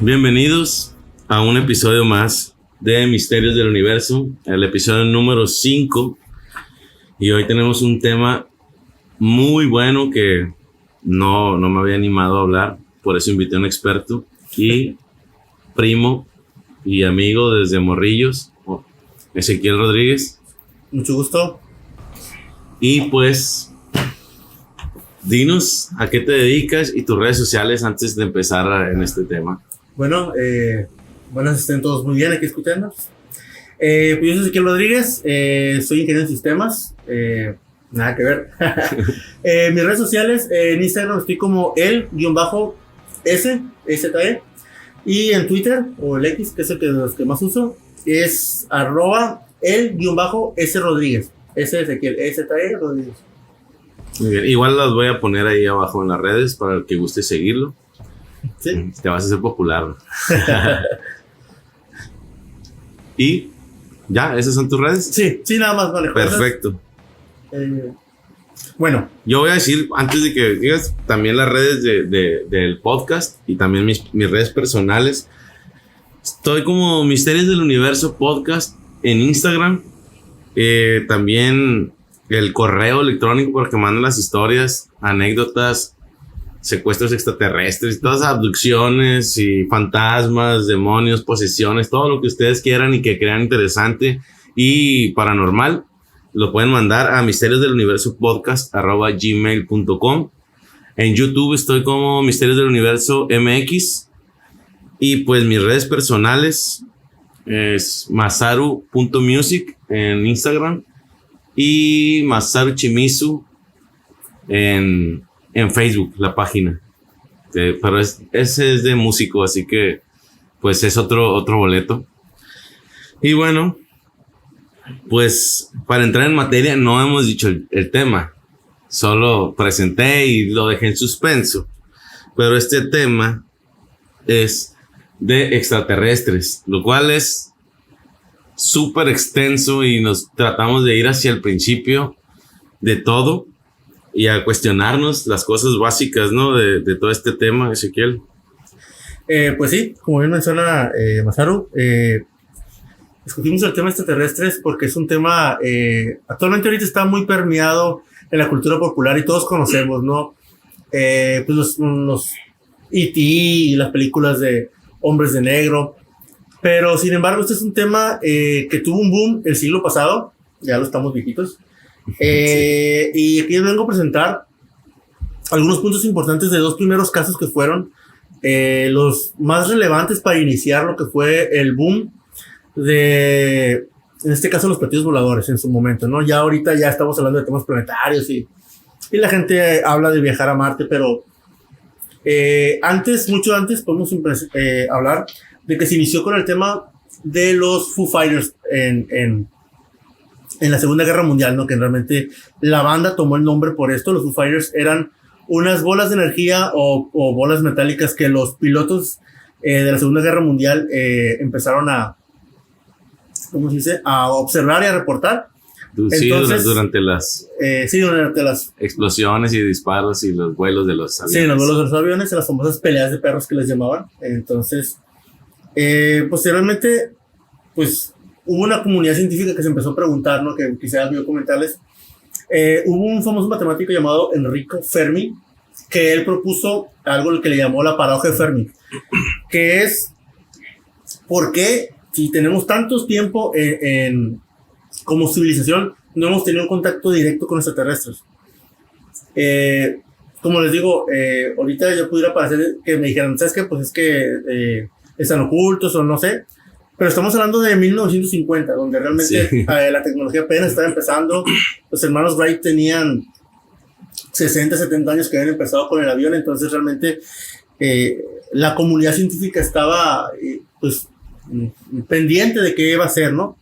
Bienvenidos a un episodio más de Misterios del Universo, el episodio número 5. Y hoy tenemos un tema muy bueno que no me había animado a hablar, por eso invité a un experto y primo y amigo desde Morrillos, Ezequiel Rodríguez. Mucho gusto. Y pues, dinos a qué te dedicas y tus redes sociales antes de empezar en este tema. Bueno, buenas, estén todos muy bien aquí escuchando. Pues yo soy Ezequiel Rodríguez, soy ingeniero en sistemas, nada que ver. Mis redes sociales, en Instagram estoy como el_SZE, y en Twitter, o el X, que es los que más uso, es @el_S Rodríguez. S Ezequiel, EZE Rodríguez. Muy bien. Igual las voy a poner ahí abajo en las redes para el que guste seguirlo. Sí. Te vas a hacer popular. ¿Y ya? ¿Esas son tus redes? Sí, nada más manejo. Perfecto. Bueno. Yo voy a decir, antes de que digas, también las redes del podcast y también mis redes personales. Estoy como Misterios del Universo Podcast en Instagram. También el correo electrónico para que manden las historias, anécdotas, secuestros extraterrestres, todas las abducciones y fantasmas, demonios, posesiones, todo lo que ustedes quieran y que crean interesante y paranormal, lo pueden mandar a misteriosdeluniversopodcast@gmail.com. En YouTube estoy como Misterios del Universo MX y pues mis redes personales es masaru.music en Instagram y Masaru Chimizu en Facebook, la página. Pero ese es de músico, así que pues es otro boleto. Y bueno, pues para entrar en materia no hemos dicho el tema, solo presenté y lo dejé en suspenso. Pero este tema es de extraterrestres, lo cual es súper extenso y nos tratamos de ir hacia el principio de todo y a cuestionarnos las cosas básicas, ¿no? De todo este tema, Ezequiel. Pues sí, como bien menciona Masaru, escogimos el tema extraterrestres porque es un tema, actualmente ahorita está muy permeado en la cultura popular y todos conocemos, ¿no? Pues los E.T. y las películas de Hombres de Negro, pero sin embargo este es un tema que tuvo un boom el siglo pasado, ya lo estamos viejitos. Y aquí les vengo a presentar algunos puntos importantes de dos primeros casos que fueron los más relevantes para iniciar lo que fue el boom de, en este caso, los platillos voladores en su momento, ¿no? Ya ahorita ya estamos hablando de temas planetarios y la gente habla de viajar a Marte, pero mucho antes podemos hablar de que se inició con el tema de los Foo Fighters en la Segunda Guerra Mundial, ¿no? Que realmente la banda tomó el nombre por esto. Los Foo Fighters eran unas bolas de energía o bolas metálicas que los pilotos de la Segunda Guerra Mundial empezaron a, ¿cómo se dice?, a observar y a reportar. Sí, entonces, durante las explosiones y disparos y los vuelos de los aviones. Sí, los vuelos de los aviones, las famosas peleas de perros que les llamaban. Entonces, posteriormente, pues hubo una comunidad científica que se empezó a preguntar, ¿no? Que quisiera yo comentarles. Hubo un famoso matemático llamado Enrico Fermi, que él propuso algo que le llamó la paradoja de Fermi, que es ¿por qué si tenemos tanto tiempo como civilización no hemos tenido un contacto directo con extraterrestres? Como les digo, ahorita yo pudiera parecer que me dijeran, ¿sabes qué? Pues es que están ocultos o no sé. Pero estamos hablando de 1950, donde realmente sí. La tecnología apenas estaba empezando. Los hermanos Wright tenían 60, 70 años que habían empezado con el avión, entonces realmente la comunidad científica estaba pues pendiente de qué iba a hacer, ¿no?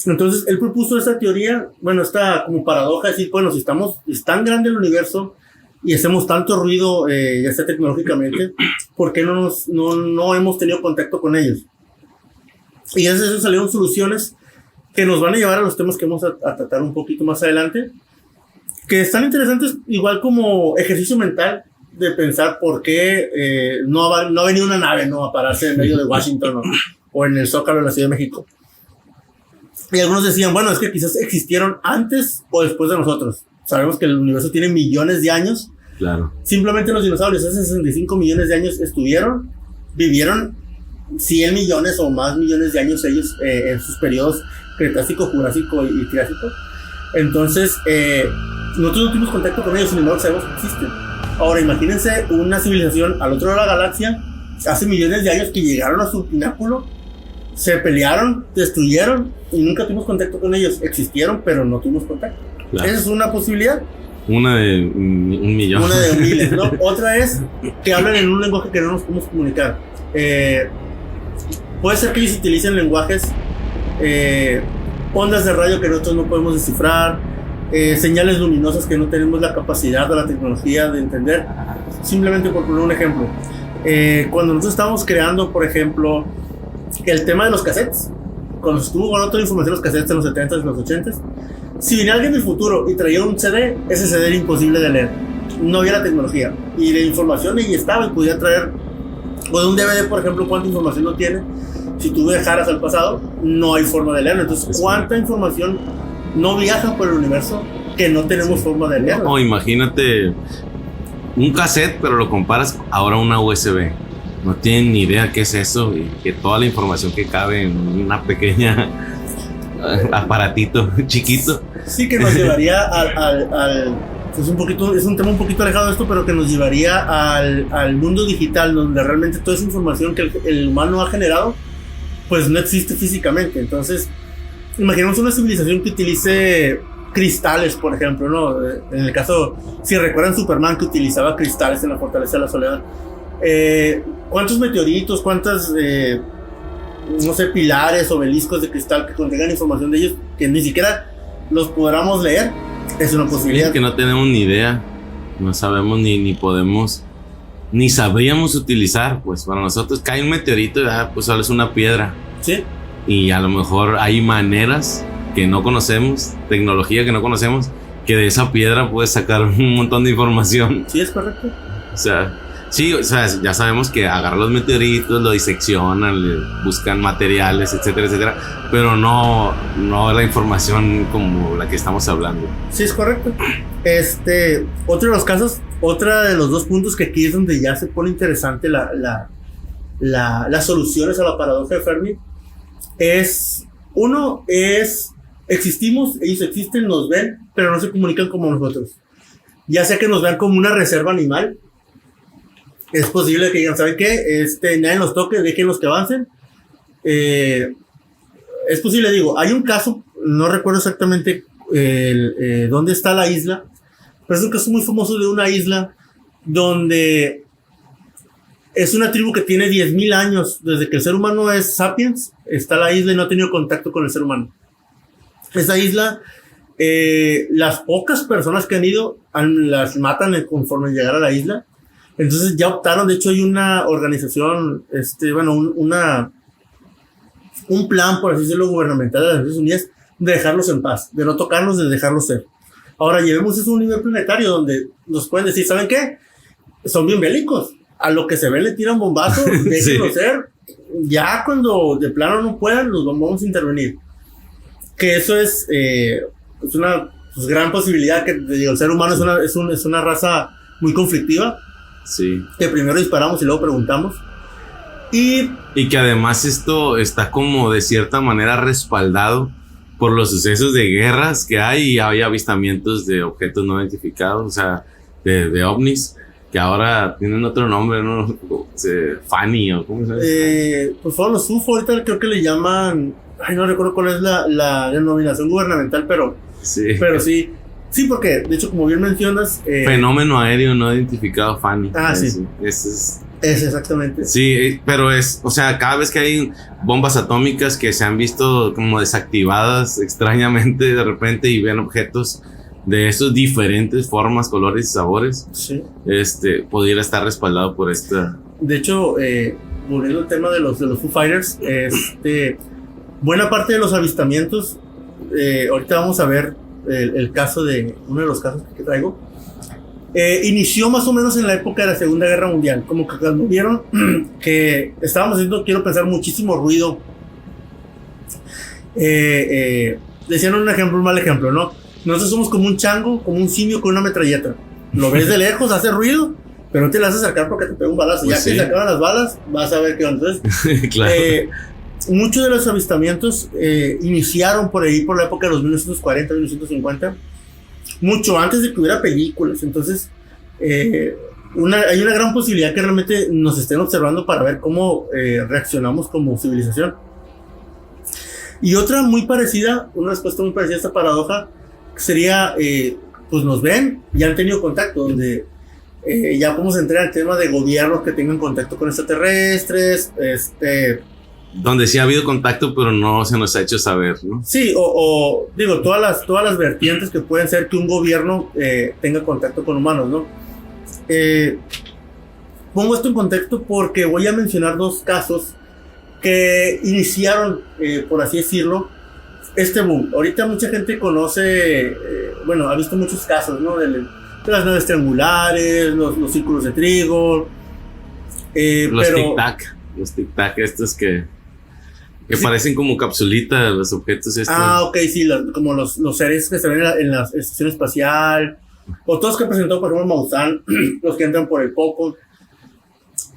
Entonces él propuso esta teoría, bueno, esta como paradoja, decir, bueno, si es tan grande el universo y hacemos tanto ruido, ya sea tecnológicamente, ¿por qué no hemos tenido contacto con ellos? Y gracias a eso salieron soluciones que nos van a llevar a los temas que vamos a tratar un poquito más adelante, que están interesantes, igual como ejercicio mental, de pensar por qué no ha venido una nave, ¿no?, a pararse en medio de Washington o en el Zócalo de la Ciudad de México. Y algunos decían, bueno, es que quizás existieron antes o después de nosotros. Sabemos que el universo tiene millones de años. Claro. Simplemente los dinosaurios hace 65 millones de años vivieron 100 millones o más millones de años ellos en sus periodos Cretácico, Jurásico y Triásico. Entonces, nosotros no tuvimos contacto con ellos, sin embargo sabemos que existen. Ahora, imagínense una civilización al otro lado de la galaxia, hace millones de años, que llegaron a su pináculo, se pelearon, destruyeron y nunca tuvimos contacto con ellos. Existieron, pero no tuvimos contacto. Claro. Esa es una posibilidad. Una de un millón. Una de miles, ¿no? Otra es que hablan en un lenguaje que no nos podemos comunicar. Puede ser que ellos utilicen lenguajes, ondas de radio que nosotros no podemos descifrar, señales luminosas que no tenemos la capacidad o la tecnología de entender. Simplemente por poner un ejemplo, cuando nosotros estábamos creando, por ejemplo, el tema de los cassettes, cuando estuvo con otra información los cassettes en los 70s y los 80s, si venía alguien del futuro y traía un CD, ese CD era imposible de leer. No había la tecnología. Y la información ahí estaba y podía traer, o de un DVD, por ejemplo, cuánta información no tiene. Si tú viajaras al pasado, no hay forma de leerlo. Entonces, ¿cuánta información no viaja por el universo que no tenemos forma de leerlo? O imagínate un cassette, pero lo comparas ahora a una USB. No tienen ni idea qué es eso y que toda la información que cabe en una pequeña aparatito chiquito. Sí, que nos llevaría al es un tema un poquito alejado de esto, pero que nos llevaría al mundo digital, donde realmente toda esa información que el humano ha generado, pues no existe físicamente. Entonces, imaginemos una civilización que utilice cristales, por ejemplo, ¿no? En el caso, si recuerdan Superman, que utilizaba cristales en la Fortaleza de la Soledad. ¿Cuántos meteoritos, cuántas, no sé, pilares, obeliscos de cristal que contengan información de ellos que ni siquiera los podamos leer? Es una posibilidad. Sí, que no tenemos ni idea, no sabemos ni podemos, ni sabríamos utilizar. Pues para nosotros cae un meteorito y pues solo es una piedra. Sí. Y a lo mejor hay maneras que no conocemos, tecnología que no conocemos, que de esa piedra puedes sacar un montón de información. Sí, es correcto. O sea, sí, o sea, ya sabemos que agarran los meteoritos, lo diseccionan, le buscan materiales, etcétera, etcétera, pero no la información como la que estamos hablando. Sí, es correcto. Otro de los casos, otra de los dos puntos que aquí es donde ya se pone interesante las soluciones a la paradoja de Fermi, existimos, ellos existen, nos ven, pero no se comunican como nosotros. Ya sea que nos vean como una reserva animal. Es posible que digan, ¿saben qué? Nadie los toque, déjenlos que avancen. Es posible, digo, hay un caso, no recuerdo exactamente dónde está la isla, pero es un caso muy famoso de una isla donde es una tribu que tiene 10,000 años, desde que el ser humano es sapiens, está la isla y no ha tenido contacto con el ser humano. Esa isla, las pocas personas que han ido, las matan conforme llegar a la isla. Entonces ya optaron, de hecho hay una organización, un plan, por así decirlo, gubernamental de las Naciones Unidas, de dejarlos en paz, de no tocarlos, de dejarlos ser. Ahora llevemos eso a un nivel planetario donde nos pueden decir, ¿saben qué? Son bien bélicos, a lo que se ve le tiran bombazos, déjenlo ser, ya cuando de plano no puedan, los vamos a intervenir. Que eso es una gran posibilidad, que digo, el ser humano es una raza muy conflictiva. Sí. Que primero disparamos y luego preguntamos. Y que además esto está como de cierta manera respaldado por los sucesos de guerras que hay, y hay avistamientos de objetos no identificados, o sea, de ovnis, que ahora tienen otro nombre, ¿no? Fanny o ¿cómo se llama? Pues fueron los UFO, ahorita creo que le llaman, no recuerdo cuál es la denominación gubernamental, pero sí. Sí, porque de hecho, como bien mencionas, fenómeno aéreo no identificado, Fanny. Sí. Es exactamente. Sí, pero o sea, cada vez que hay bombas atómicas que se han visto como desactivadas extrañamente de repente y ven objetos de esos diferentes formas, colores y sabores, sí. Pudiera estar respaldado por esta. De hecho, volviendo al tema de los Foo Fighters, buena parte de los avistamientos, ahorita vamos a ver el caso de uno de los casos que traigo. Inició más o menos en la época de la Segunda Guerra Mundial, como que cuando vieron que estábamos haciendo, quiero pensar, muchísimo ruido. Decían un ejemplo, un mal ejemplo, ¿no? Nosotros somos como un chango, como un simio con una metralleta. Lo ves de lejos, hace ruido, pero no te la haces acercar porque te pega un balazo. Pues ya que se acaban las balas, vas a ver qué onda. Entonces, claro. Muchos de los avistamientos iniciaron por ahí, por la época de los 1940, 1950, mucho antes de que hubiera películas. Entonces, hay una gran posibilidad que realmente nos estén observando para ver cómo reaccionamos como civilización. Y otra muy parecida, una respuesta muy parecida a esta paradoja, sería, pues nos ven y han tenido contacto, donde ya podemos entrar al tema de gobiernos que tengan contacto con extraterrestres, donde sí ha habido contacto, pero no se nos ha hecho saber, ¿no? Sí, o digo, todas las vertientes que pueden ser que un gobierno tenga contacto con humanos, ¿no? Pongo esto en contexto porque voy a mencionar dos casos que iniciaron, por así decirlo, este boom. Ahorita mucha gente conoce, bueno, ha visto muchos casos, ¿no? De las naves triangulares, los círculos de trigo. Los tic-tac. Los tic-tac estos que sí, parecen como capsulitas, los objetos estos. Ok, sí, como los seres que se ven en la estación espacial, o todos que presentó, por ejemplo, Maussan, los que entran por el Poco.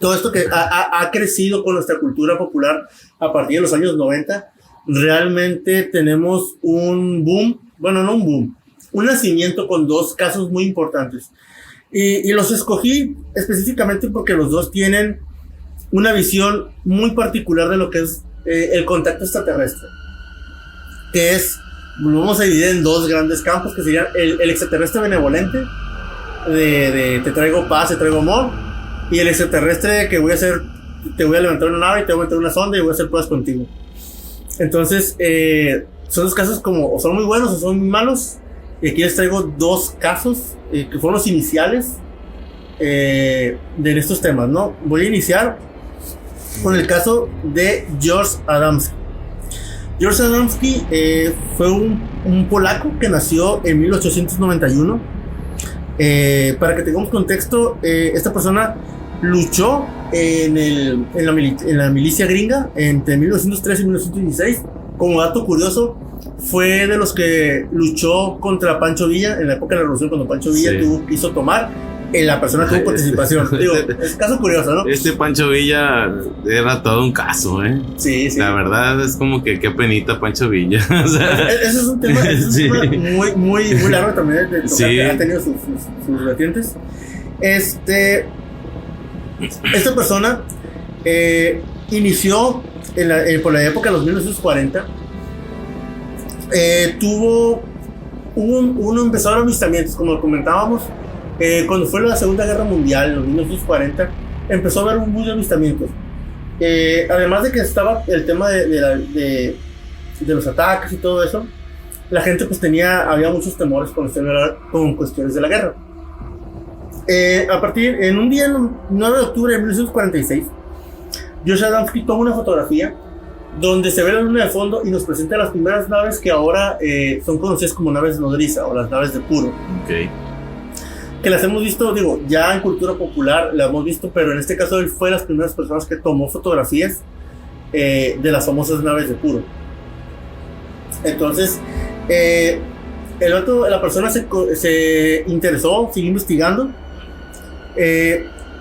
Todo esto que ha crecido con nuestra cultura popular a partir de los años 90, realmente tenemos un boom, bueno, no un boom, un nacimiento con dos casos muy importantes. Y los escogí específicamente porque los dos tienen una visión muy particular de lo que es el contacto extraterrestre, que es, lo vamos a dividir en dos grandes campos, que serían el extraterrestre benevolente, de te traigo paz, te traigo amor, y el extraterrestre que voy a hacer, te voy a levantar una nave y te voy a meter una sonda y voy a hacer pruebas contigo. Entonces, son dos casos como, o son muy buenos o son muy malos, y aquí les traigo dos casos que fueron los iniciales de estos temas, ¿no? Voy a iniciar con el caso de George Adamski. George Adamski fue un polaco que nació en 1891. Para que tengamos contexto, esta persona luchó en la milicia gringa entre 1903 y 1916. Como dato curioso, fue de los que luchó contra Pancho Villa en la época de la Revolución, cuando Pancho Villa quiso tomar. La persona tuvo participación. Digo, es caso curioso, ¿no? Pancho Villa era todo un caso, ¿eh? Sí, sí. La verdad es como que qué penita Pancho Villa. O sea, ese es un tema, muy, muy, muy largo también de tocar, sí, que ha tenido sus vertientes. Esta persona inició por la época de los 1940. Empezaron avistamientos, como comentábamos. Cuando fue la Segunda Guerra Mundial, en los 1940, empezó a haber un boom de avistamientos. Además de que estaba el tema de los ataques y todo eso, la gente pues había muchos temores con cuestiones de la guerra. En un día, el 9 de octubre de 1946, George Adamski toma una fotografía donde se ve la luna de fondo y nos presenta las primeras naves que ahora son conocidas como naves nodriza o las naves de Puro. Okay. Que las hemos visto, digo, ya en cultura popular las hemos visto, pero en este caso él fue de las primeras personas que tomó fotografías de las famosas naves de Puro. Entonces, la persona se interesó, siguió investigando,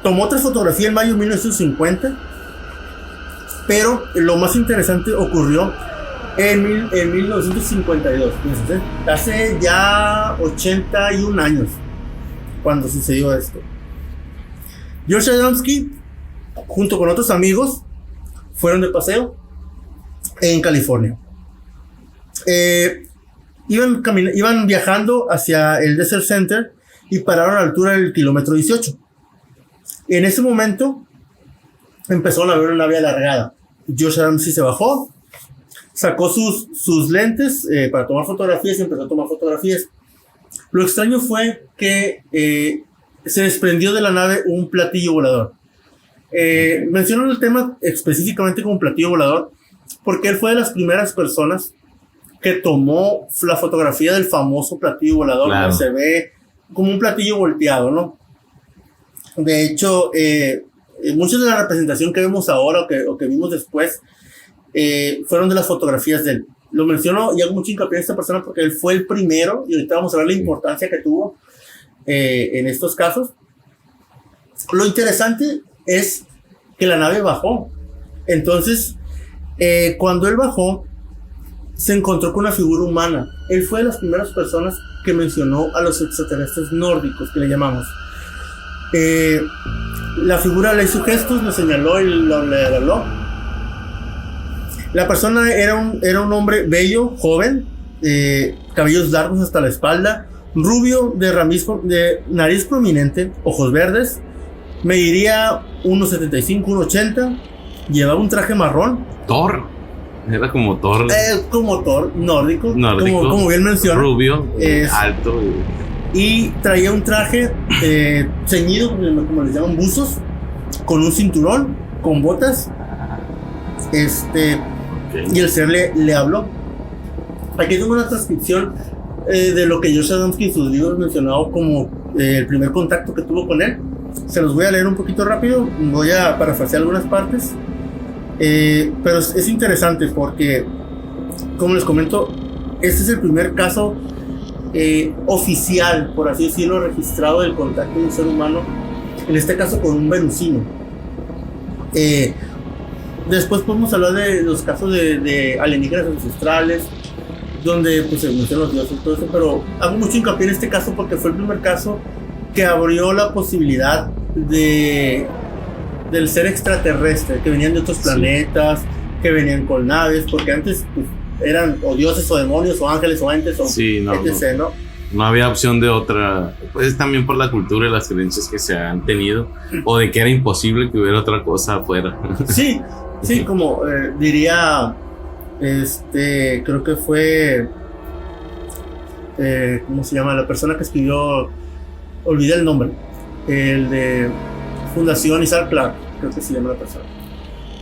tomó otra fotografía en mayo de 1950, pero lo más interesante ocurrió en 1952, hace ya 81 años. Cuando sucedió esto, George Adamski, junto con otros amigos, fueron de paseo en California. Iban viajando hacia el Desert Center y pararon a la altura del kilómetro 18. En ese momento empezaron a ver una nave alargada. George Adamski se bajó, sacó sus lentes para tomar fotografías y empezó a tomar fotografías. Lo extraño fue que se desprendió de la nave un platillo volador. Menciono el tema específicamente como platillo volador porque él fue de las primeras personas que tomó la fotografía del famoso platillo volador, claro, donde se ve como un platillo volteado, ¿no? De hecho, muchas de la representación que vemos ahora o que vimos después fueron de las fotografías de él. Lo menciono y hago mucho hincapié en esta persona porque él fue el primero, y ahorita vamos a ver la importancia que tuvo en estos casos. Lo interesante es que la nave bajó. Entonces, cuando él bajó, se encontró con una figura humana. Él fue de las primeras personas que mencionó a los extraterrestres nórdicos, que le llamamos. La figura le hizo gestos, le señaló y le habló. La persona era un hombre bello, joven, cabellos largos hasta la espalda, rubio, de nariz prominente, ojos verdes, mediría 1.75, 1.80, llevaba un traje marrón. Thor, era como Thor. Como Thor, nórdico. Como bien menciona. Rubio, alto. Y traía un traje ceñido, como les llaman, buzos, con un cinturón, con botas. Y el ser le habló. Aquí tengo una transcripción de lo que Josh Adamski en sus libros mencionado como el primer contacto que tuvo con él. Se los voy a leer un poquito rápido, voy a parafrasear algunas partes, pero es interesante porque, como les comento, este es el primer caso oficial, por así decirlo, registrado del contacto de un ser humano, en este caso con un venusino. Después podemos hablar de los casos de alienígenas ancestrales, donde pues se mencionan los dioses y todo eso, pero hago mucho hincapié en este caso porque fue el primer caso que abrió la posibilidad del ser extraterrestre, que venían de otros planetas, que venían con naves, porque antes pues, eran o dioses o demonios o ángeles o entes o etc., ¿no? No había opción de otra, pues también por la cultura y las creencias que se han tenido, o de que era imposible que hubiera otra cosa afuera. Sí, como diría, creo que fue, ¿cómo se llama? La persona que escribió, olvidé el nombre, el de Fundación Isaac Clarke, creo que se llama la persona,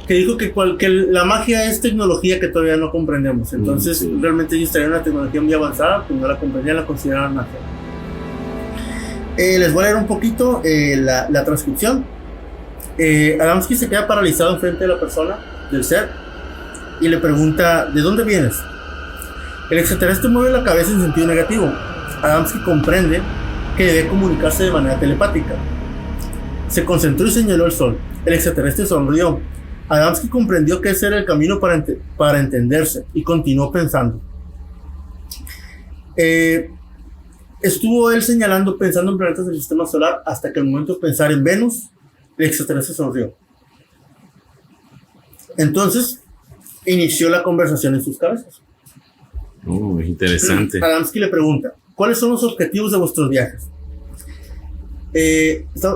que dijo que la magia es tecnología que todavía no comprendemos. Entonces, realmente ellos traían una tecnología muy avanzada, pues no la comprendían, la consideraban magia. Les voy a leer un poquito la transcripción. Adamski se queda paralizado enfrente de la persona, del ser, y le pregunta: ¿de dónde vienes? El extraterrestre mueve la cabeza en sentido negativo. Adamski comprende que debe comunicarse de manera telepática. Se concentró y señaló el sol. El extraterrestre sonrió. Adamski comprendió que ese era el camino para entenderse y continuó pensando. Estuvo él pensando en planetas del sistema solar hasta que al momento de pensar en Venus, el extraterrestre sonrió. Entonces inició la conversación en sus cabezas. Interesante. Adamski le pregunta: ¿cuáles son los objetivos de vuestros viajes?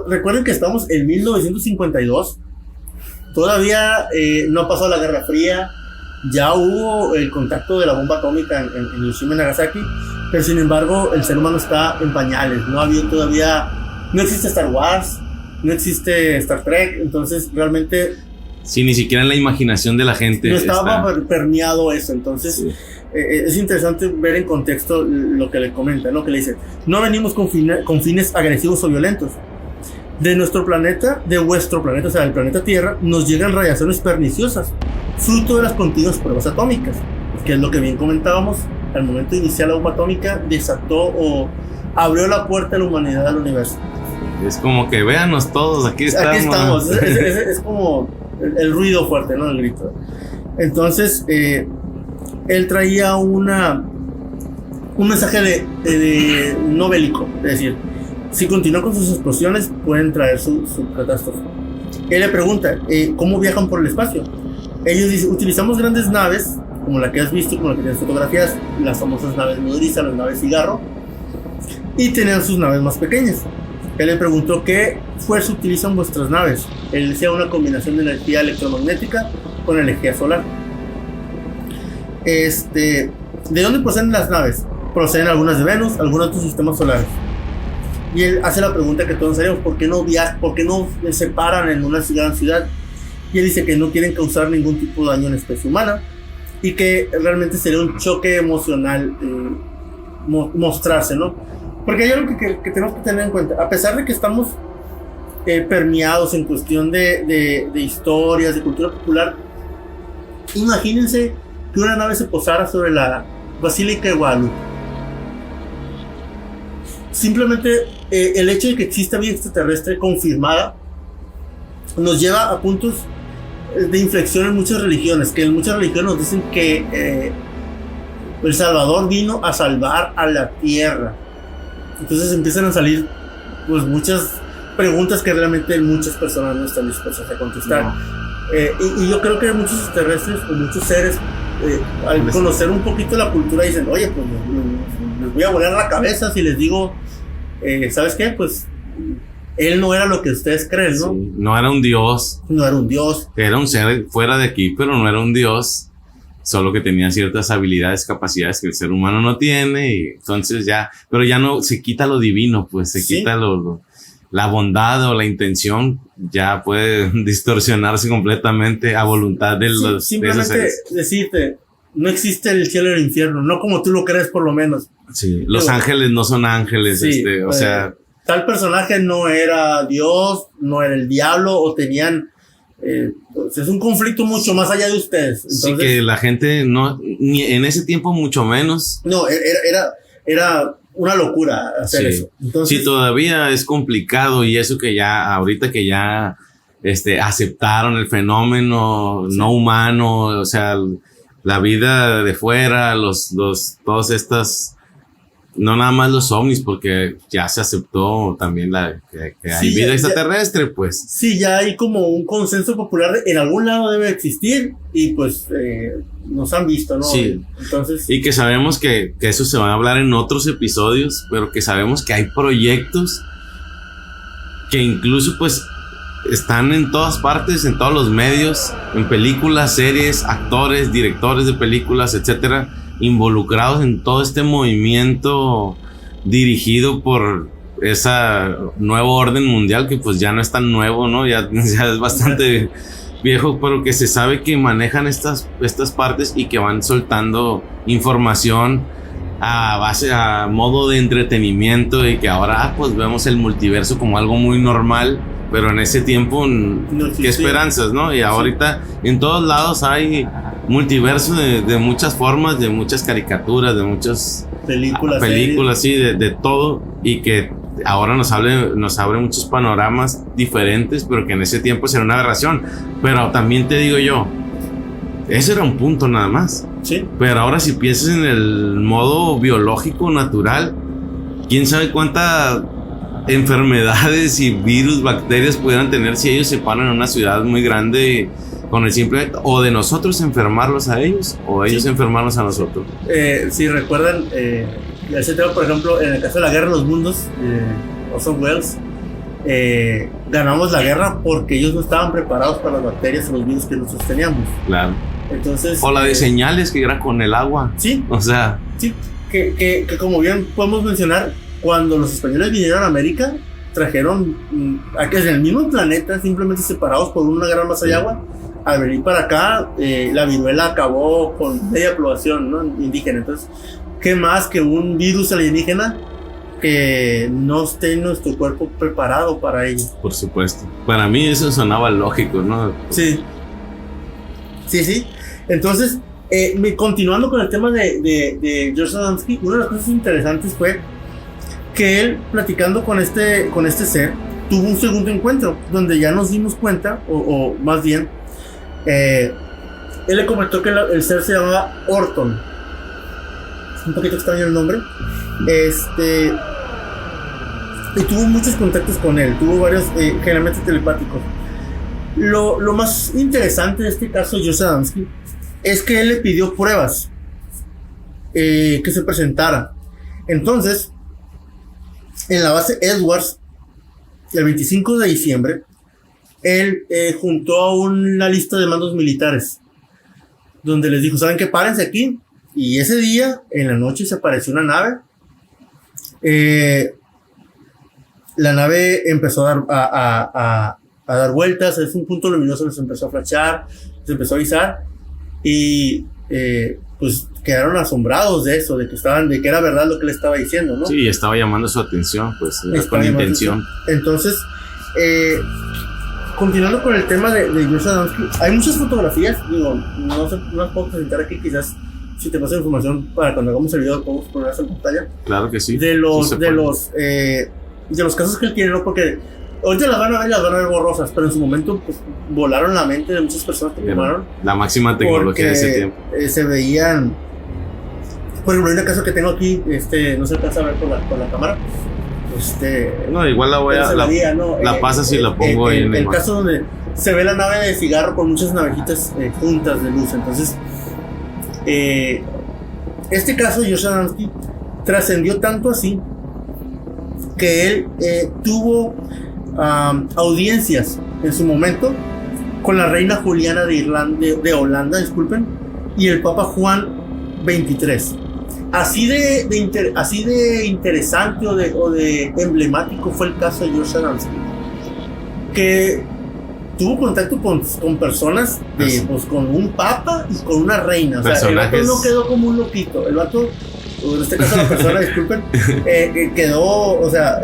Recuerden que estamos en 1952. Todavía no pasó la Guerra Fría, ya hubo el contacto de la bomba atómica en Hiroshima y Nagasaki, pero sin embargo el ser humano está en pañales. No existe Star Wars, no existe Star Trek, entonces realmente sí, ni siquiera en la imaginación de la gente no estaba permeado eso. Entonces sí. Es interesante ver en contexto lo que le comenta, ¿no? Que le dice: no venimos con fines agresivos o violentos. De nuestro planeta, de vuestro planeta, o sea, del planeta Tierra, nos llegan radiaciones perniciosas, fruto de las continuas pruebas atómicas, que es lo que bien comentábamos. Al momento de iniciar la bomba atómica, desató o abrió la puerta a la humanidad al universo. Es como que véanos todos, aquí estamos. Aquí estamos, es como el ruido fuerte, ¿no? El grito. Entonces, él traía un mensaje de no bélico, es decir, si continúa con sus explosiones, pueden traer su catástrofe. Él le pregunta: ¿cómo viajan por el espacio? Ellos dicen: utilizamos grandes naves, como la que has visto, como la que tienes fotografías, las famosas naves nodriza, las naves cigarro, y tenían sus naves más pequeñas. Él le preguntó: ¿qué fuerza utilizan vuestras naves? Él decía: una combinación de energía electromagnética con energía solar. ¿De dónde proceden las naves? Proceden algunas de Venus, algunas de otros sistemas solares. Y él hace la pregunta que todos sabemos: ¿por qué no se paran en una gran ciudad? Y él dice que no quieren causar ningún tipo de daño en la especie humana y que realmente sería un choque emocional mostrarse, ¿no? Porque hay algo que tenemos que tener en cuenta. A pesar de que estamos permeados en cuestión de historias, de cultura popular, imagínense que una nave se posara sobre la Basílica de Guadalupe. Simplemente el hecho de que exista vida extraterrestre confirmada nos lleva a puntos de inflexión en muchas religiones, que en muchas religiones nos dicen que el Salvador vino a salvar a la tierra. Entonces empiezan a salir pues muchas preguntas que realmente muchas personas no están dispuestas a contestar. No. Y yo creo que muchos extraterrestres o muchos seres al conocer un poquito la cultura dicen, oye, pues les voy a volar la cabeza si les digo, ¿sabes qué? Pues él no era lo que ustedes creen, ¿no? Sí, no era un dios. No era un dios. Era un ser fuera de aquí, pero no era un dios. Solo que tenía ciertas habilidades, capacidades que el ser humano no tiene. Y entonces ya, pero ya no se quita lo divino, pues se quita la bondad o la intención. Ya puede distorsionarse completamente a voluntad de los. Simplemente decirte, no existe el cielo y el infierno, no como tú lo crees, por lo menos. Sí, los ángeles no son ángeles, sí, o sea. Tal personaje no era Dios, no era el diablo, o tenían. Pues es un conflicto mucho más allá de ustedes. Entonces, sí, que la gente no, ni en ese tiempo mucho menos. No, era una locura hacer eso. Entonces, sí, todavía es complicado, y eso que ya, ahorita que ya aceptaron el fenómeno no humano, o sea, la vida de fuera, todas estas, no nada más los ovnis, porque ya se aceptó también que hay vida extraterrestre, pues. Sí, ya hay como un consenso popular en algún lado debe existir, y pues nos han visto, ¿no? Sí. Entonces, y que sabemos que eso se va a hablar en otros episodios, pero que sabemos que hay proyectos que incluso pues están en todas partes, en todos los medios, en películas, series, actores, directores de películas, etcétera, involucrados en todo este movimiento dirigido por esa nuevo orden mundial, que pues ya no es tan nuevo, ¿no? Ya es bastante viejo, pero que se sabe que manejan estas partes y que van soltando información a modo de entretenimiento, y que ahora pues vemos el multiverso como algo muy normal, pero en ese tiempo qué esperanzas, ¿no? Y ahorita en todos lados hay multiverso de muchas formas, de muchas caricaturas, de muchas películas, sí, de todo, y que ahora nos abre muchos panoramas diferentes, pero que en ese tiempo era una aberración. Pero también te digo yo, ese era un punto nada más. Sí. Pero ahora si piensas en el modo biológico, natural, quién sabe cuántas enfermedades y virus, bacterias pudieran tener si ellos se paran en una ciudad muy grande, con el simple, o de nosotros enfermarlos a ellos, o ellos enfermarnos a nosotros. Si recuerdan, ese tema, por ejemplo, en el caso de la Guerra de los Mundos, Orson Welles, ganamos la guerra porque ellos no estaban preparados para las bacterias y los virus que nosotros teníamos. Claro. Entonces, o la de señales, que era con el agua. Sí. O sea. Sí, que como bien podemos mencionar, cuando los españoles vinieron a América, trajeron aquí en el mismo planeta, simplemente separados por una gran masa de agua. Al venir para acá, la viruela acabó con media población, ¿no?, indígena. Entonces, ¿qué más que un virus alienígena que no esté en nuestro cuerpo preparado para ello? Por supuesto. Para mí eso sonaba lógico, ¿no? Sí. Sí. Entonces, continuando con el tema de George Adamski, una de las cosas interesantes fue que él, platicando con este ser, tuvo un segundo encuentro donde ya nos dimos cuenta, o más bien, él le comentó que el ser se llamaba Orton. Un poquito extraño el nombre. Y tuvo muchos contactos con él, tuvo varios, generalmente telepáticos. Lo más interesante de este caso, Joseph Adamski, es que él le pidió pruebas, que se presentara. Entonces, en la base Edwards, el 25 de diciembre, él juntó a una lista de mandos militares, donde les dijo, ¿saben qué? Párense aquí. Y ese día, en la noche, se apareció una nave. La nave empezó a dar vueltas, es un punto luminoso que se empezó a flashar, se empezó a avisar, y pues quedaron asombrados de eso, de que era verdad lo que le estaba diciendo, ¿no? Sí, estaba llamando su atención, pues, con intención. Entonces, continuando con el tema de Josh Adamski, hay muchas fotografías, digo, no las puedo presentar aquí, quizás si te paso información para cuando hagamos el video podemos ponerlas en pantalla. Claro que sí. De los casos que él tiene, ¿no? Porque ahorita las van a ver borrosas, pero en su momento pues, volaron la mente de muchas personas que tomaron. La máxima tecnología de ese tiempo. Se veían, por ejemplo, hay una casa que tengo aquí, no se alcanza a ver con la cámara. No, igual la voy a la pasas y la pongo ahí en el caso donde se ve la nave de cigarro con muchas navejitas juntas de luz. Entonces, este caso de Josh Adamski trascendió tanto así que él tuvo audiencias en su momento con la reina Juliana de Holanda, disculpen, y el Papa Juan XXIII. Así de interesante o de emblemático fue el caso de Josh Adamski, que tuvo contacto con personas, pues, con un papa y con una reina. O sea, el vato no quedó como un loquito. El vato, en este caso la persona, disculpen, quedó, o sea,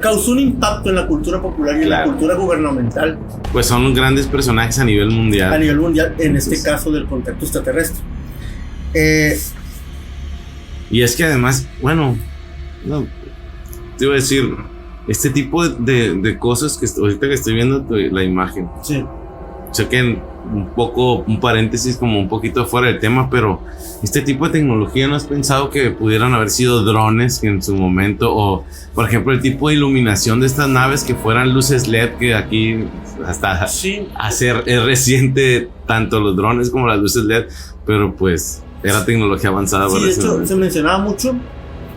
causó un impacto en la cultura popular y en la cultura gubernamental. Pues son grandes personajes a nivel mundial. A nivel mundial, en este caso del contacto extraterrestre. Y es que además, bueno, no, te iba a decir, este tipo de cosas que ahorita que estoy viendo la imagen. Sí. Sé que un paréntesis como un poquito fuera del tema, pero este tipo de tecnología, ¿no has pensado que pudieran haber sido drones en su momento? O, por ejemplo, el tipo de iluminación de estas naves que fueran luces LED, que aquí hasta es reciente tanto los drones como las luces LED, pero pues era tecnología avanzada. Sí, de hecho, se mencionaba mucho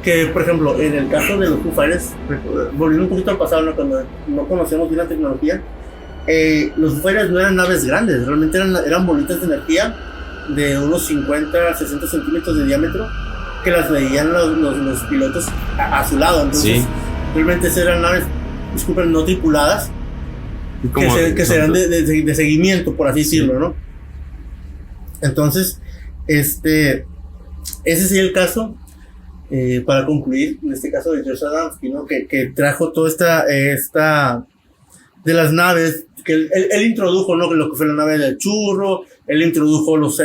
que, por ejemplo, en el caso de los Foo Fighters, volviendo un poquito al pasado, ¿no? Cuando no conocíamos bien la tecnología, los Foo Fighters no eran naves grandes, realmente eran bolitas de energía de unos 50 a 60 centímetros de diámetro que las veían los pilotos a su lado. Entonces, realmente eran naves, disculpen, no tripuladas, que serán de seguimiento, por así decirlo, ¿no? Entonces, ese sería el caso, para concluir, en este caso de Josh Adamski, ¿no? Que trajo toda esta de las naves, que él introdujo, ¿no? Lo que fue la nave del churro, él introdujo los a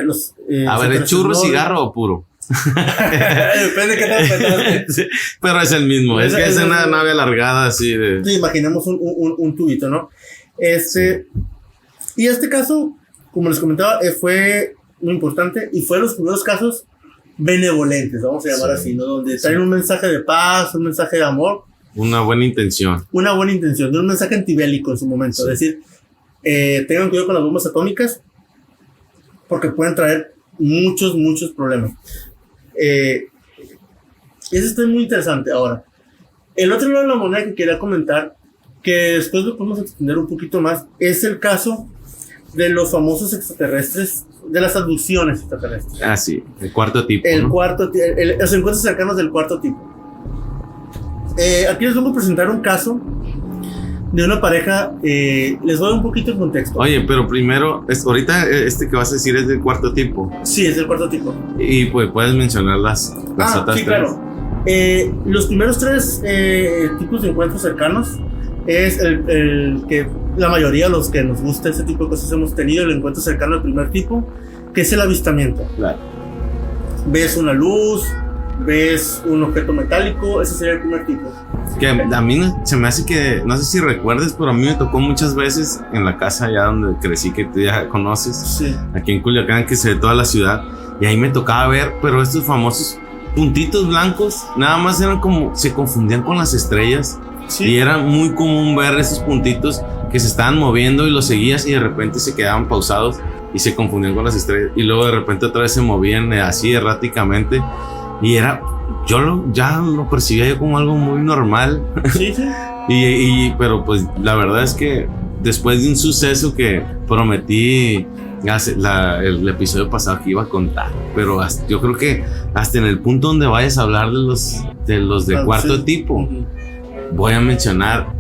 ver, ¿el churro, cigarro o puro? Depende de qué tal. Sí, pero es el mismo, es que es una nave alargada así de... Sí, imaginemos un tubito, ¿no? Y este caso, como les comentaba, fue muy importante y fue los primeros casos benevolentes, vamos a llamar así, ¿no? Donde traen un mensaje de paz, un mensaje de amor. Una buena intención, de un mensaje antibélico en su momento. Es decir, tengan cuidado con las bombas atómicas porque pueden traer muchos problemas. Eso está muy interesante. Ahora, el otro lado de la moneda que quería comentar, que después lo podemos extender un poquito más, es el caso de los famosos extraterrestres, de las abducciones extraterrestres. Ah, sí, el cuarto tipo. Los encuentros cercanos del cuarto tipo. Aquí les voy a presentar un caso de una pareja. Les voy a dar un poquito de contexto. Oye, pero primero, ahorita que vas a decir es del cuarto tipo. Sí, es del cuarto tipo. Y pues puedes mencionar las otras sí, tres. claro. Los primeros tres tipos de encuentros cercanos es el que la mayoría de los que nos gusta ese tipo de cosas hemos tenido, el encuentro cercano del primer tipo, que es el avistamiento. Claro. Ves una luz, ves un objeto metálico, ese sería el primer tipo. Que a mí se me hace que, no sé si recuerdes, pero a mí me tocó muchas veces en la casa allá donde crecí, que tú ya conoces, sí, aquí en Culiacán, que se ve toda la ciudad, y ahí me tocaba ver, pero estos famosos puntitos blancos, nada más eran como, se confundían con las estrellas, sí, y era muy común ver esos puntitos que se estaban moviendo y los seguías y de repente se quedaban pausados y se confundían con las estrellas, y luego de repente otra vez se movían así erráticamente. Y era, ya lo percibía yo como algo muy normal. Sí, sí. Pero pues la verdad es que después de un suceso que prometí el episodio pasado que iba a contar, pero yo creo que hasta en el punto donde vayas a hablar de los de cuarto tipo, voy a mencionar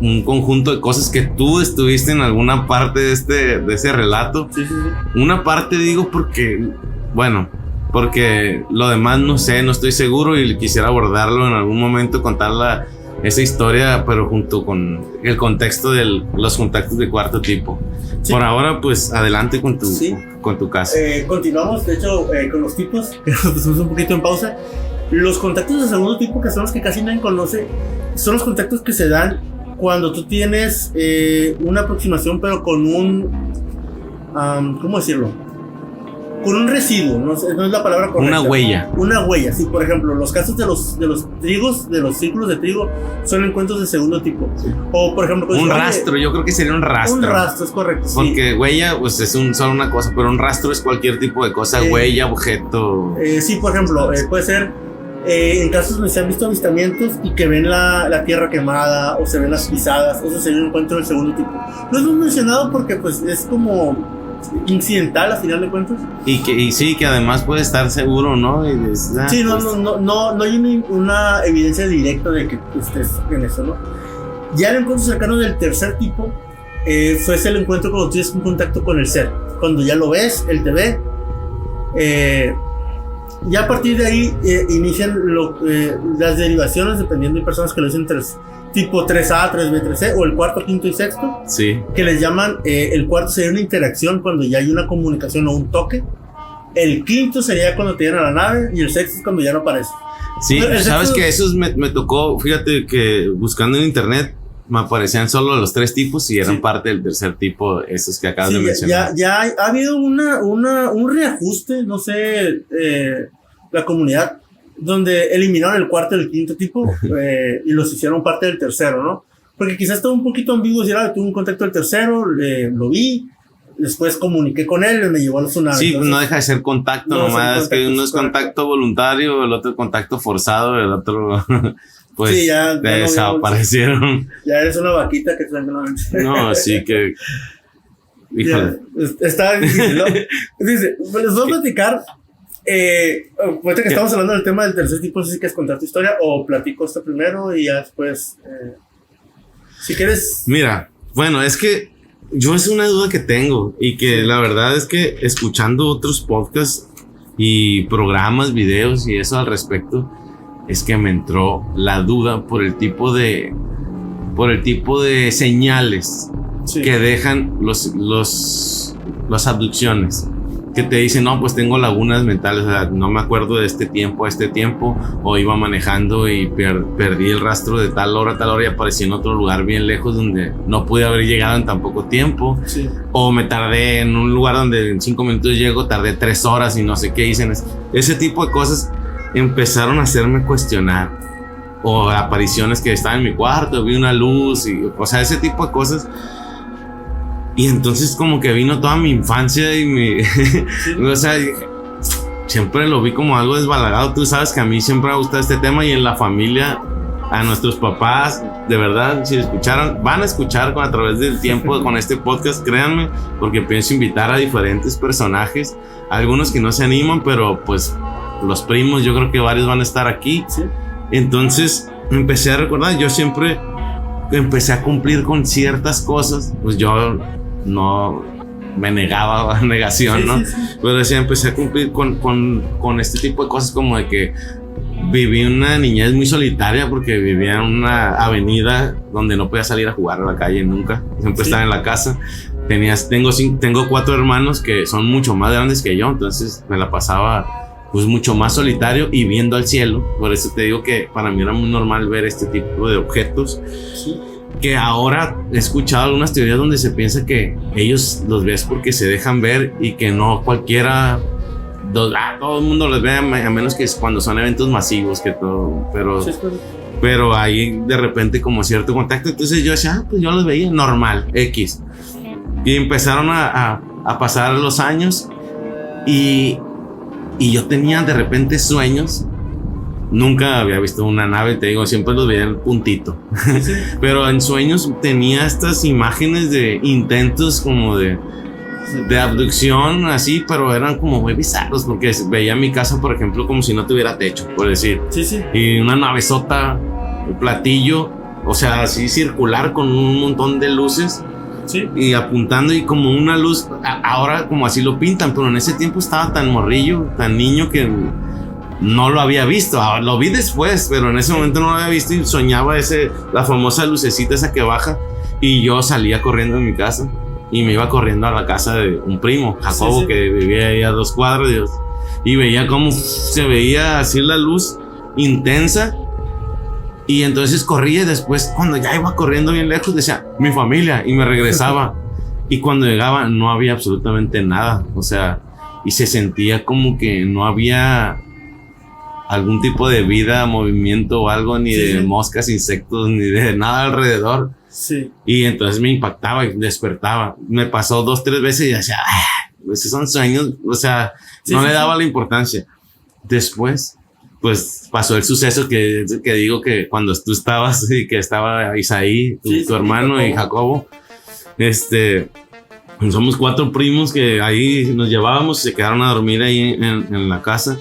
un conjunto de cosas que tú estuviste en alguna parte de ese relato. Sí, sí, sí. Una parte digo porque bueno, porque lo demás no sé, no estoy seguro y quisiera abordarlo en algún momento, contar esa historia, pero junto con el contexto de los contactos de cuarto tipo. Sí. Por ahora, pues adelante con tu caso. Continuamos, de hecho, con los tipos, que nos pusimos un poquito en pausa. Los contactos de segundo tipo, que son los que casi nadie conoce, son los contactos que se dan cuando tú tienes una aproximación, pero con un, ¿cómo decirlo? Con un residuo, no es la palabra correcta. Una huella. Una huella, sí. Por ejemplo, los casos de los trigos, de los círculos de trigo, son encuentros de segundo tipo. Sí. O, por ejemplo... Un rastro, yo creo que sería un rastro. Un rastro, es correcto, porque sí. Huella, pues es solo una cosa, pero un rastro es cualquier tipo de cosa, huella, objeto... sí, por ejemplo, puede ser... en casos donde se han visto avistamientos y que ven la tierra quemada o se ven las pisadas, eso sería un encuentro del segundo tipo. No es muy mencionado porque pues es como incidental a final de cuentas. Y sí, que además puede estar seguro, ¿no? Sí, no hay una evidencia directa de que estés en eso, ¿no? Ya el encuentro cercano del tercer tipo fue el encuentro cuando tienes un contacto con el ser, cuando ya lo ves, él te ve. Ya a partir de ahí inician las derivaciones, dependiendo de personas que lo dicen tipo 3A, 3B, 3C, o el cuarto, quinto y sexto. Sí. Que les llaman, el cuarto sería una interacción cuando ya hay una comunicación o un toque. El quinto sería cuando te llegan a la nave, y el sexto es cuando ya no aparece. Sí, sabes que esos me tocó, fíjate que buscando en internet me aparecían solo los tres tipos y eran parte del tercer tipo, esos que acabas de mencionar. Ya ha habido un reajuste, no sé, la comunidad, donde eliminaron el cuarto y el quinto tipo y los hicieron parte del tercero, ¿no? Porque quizás estaba un poquito ambiguo, si tuve un contacto del tercero, lo vi, después comuniqué con él, me llevó a su nave. Sí, entonces, no deja de ser contacto, nomás es que uno es contacto voluntario, el otro contacto forzado, el otro... pues sí, ya desaparecieron. Ya eres una vaquita que tranquilamente. No, sí que... Híjole. Está difícil, ¿no? Dice, pues les voy a platicar. Ahorita que estamos hablando del tema del tercer tipo, no sé si quieres contar tu historia o platico esto primero y ya después. Si quieres. Mira, bueno, es que yo es una duda que tengo y que la verdad es que escuchando otros podcasts y programas, videos y eso al respecto, es que me entró la duda por el tipo de señales que dejan las abducciones, que te dicen, no, pues tengo lagunas mentales, o sea, no me acuerdo de este tiempo a este tiempo, o iba manejando y perdí el rastro de tal hora a tal hora y aparecí en otro lugar bien lejos donde no pude haber llegado en tan poco tiempo, o me tardé en un lugar donde en 5 minutos llego, tardé 3 horas y no sé qué dicen. Ese tipo de cosas empezaron a hacerme cuestionar, o apariciones que estaba en mi cuarto, vi una luz, o sea, ese tipo de cosas. Y entonces como que vino toda mi infancia y o sea, siempre lo vi como algo desbalagado. Tú sabes que a mí siempre me ha gustado este tema, y en la familia, a nuestros papás, de verdad, si escucharon, van a escuchar a través del tiempo con este podcast, créanme, porque pienso invitar a diferentes personajes, algunos que no se animan, pero pues los primos, yo creo que varios van a estar aquí. Entonces empecé a recordar, yo siempre empecé a cumplir con ciertas cosas, pues yo no me negaba, negación, ¿no? Pero decía, empecé a cumplir con este tipo de cosas, como de que viví una niñez muy solitaria porque vivía en una avenida donde no podía salir a jugar a la calle nunca, siempre estaba en la casa. Tengo 4 hermanos que son mucho más grandes que yo, entonces me la pasaba pues mucho más solitario y viendo al cielo. Por eso te digo que para mí era muy normal ver este tipo de objetos. Que ahora he escuchado algunas teorías donde se piensa que ellos los ves porque se dejan ver y que no cualquiera, todo el mundo los ve, a menos que es cuando son eventos masivos, que todo, pero hay de repente como cierto contacto. Entonces yo decía, pues yo los veía normal, X. Y empezaron a pasar los años y yo tenía de repente sueños. Nunca había visto una nave, te digo, siempre los veía en el puntito. Pero en sueños tenía estas imágenes de intentos como de abducción, así, pero eran como muy bizarros, porque veía mi casa, por ejemplo, como si no tuviera techo, por decir. Y una navezota, un platillo, o sea, así circular con un montón de luces. Sí. y apuntando y como una luz, ahora como así lo pintan, pero en ese tiempo estaba tan morrillo, tan niño que no lo había visto. Ahora, lo vi después, pero en ese momento no lo había visto y soñaba la famosa lucecita esa que baja, y yo salía corriendo de mi casa y me iba corriendo a la casa de un primo, Jacobo, sí. que vivía ahí a 2 cuadras, y veía cómo se veía así la luz intensa. Y entonces corría y después cuando ya iba corriendo bien lejos decía, mi familia, y me regresaba. Y cuando llegaba no había absolutamente nada. O sea, y se sentía como que no había algún tipo de vida, movimiento o algo, ni de moscas, insectos, ni de nada alrededor. Sí. Y entonces me impactaba y despertaba. Me pasó 2, 3 veces y decía, esos son sueños. O sea, no le daba la importancia. Después, pues pasó el suceso que digo que cuando tú estabas y que estaba Isaí, tu hermano y Jacobo, somos 4 primos que ahí nos llevábamos, se quedaron a dormir ahí en la casa,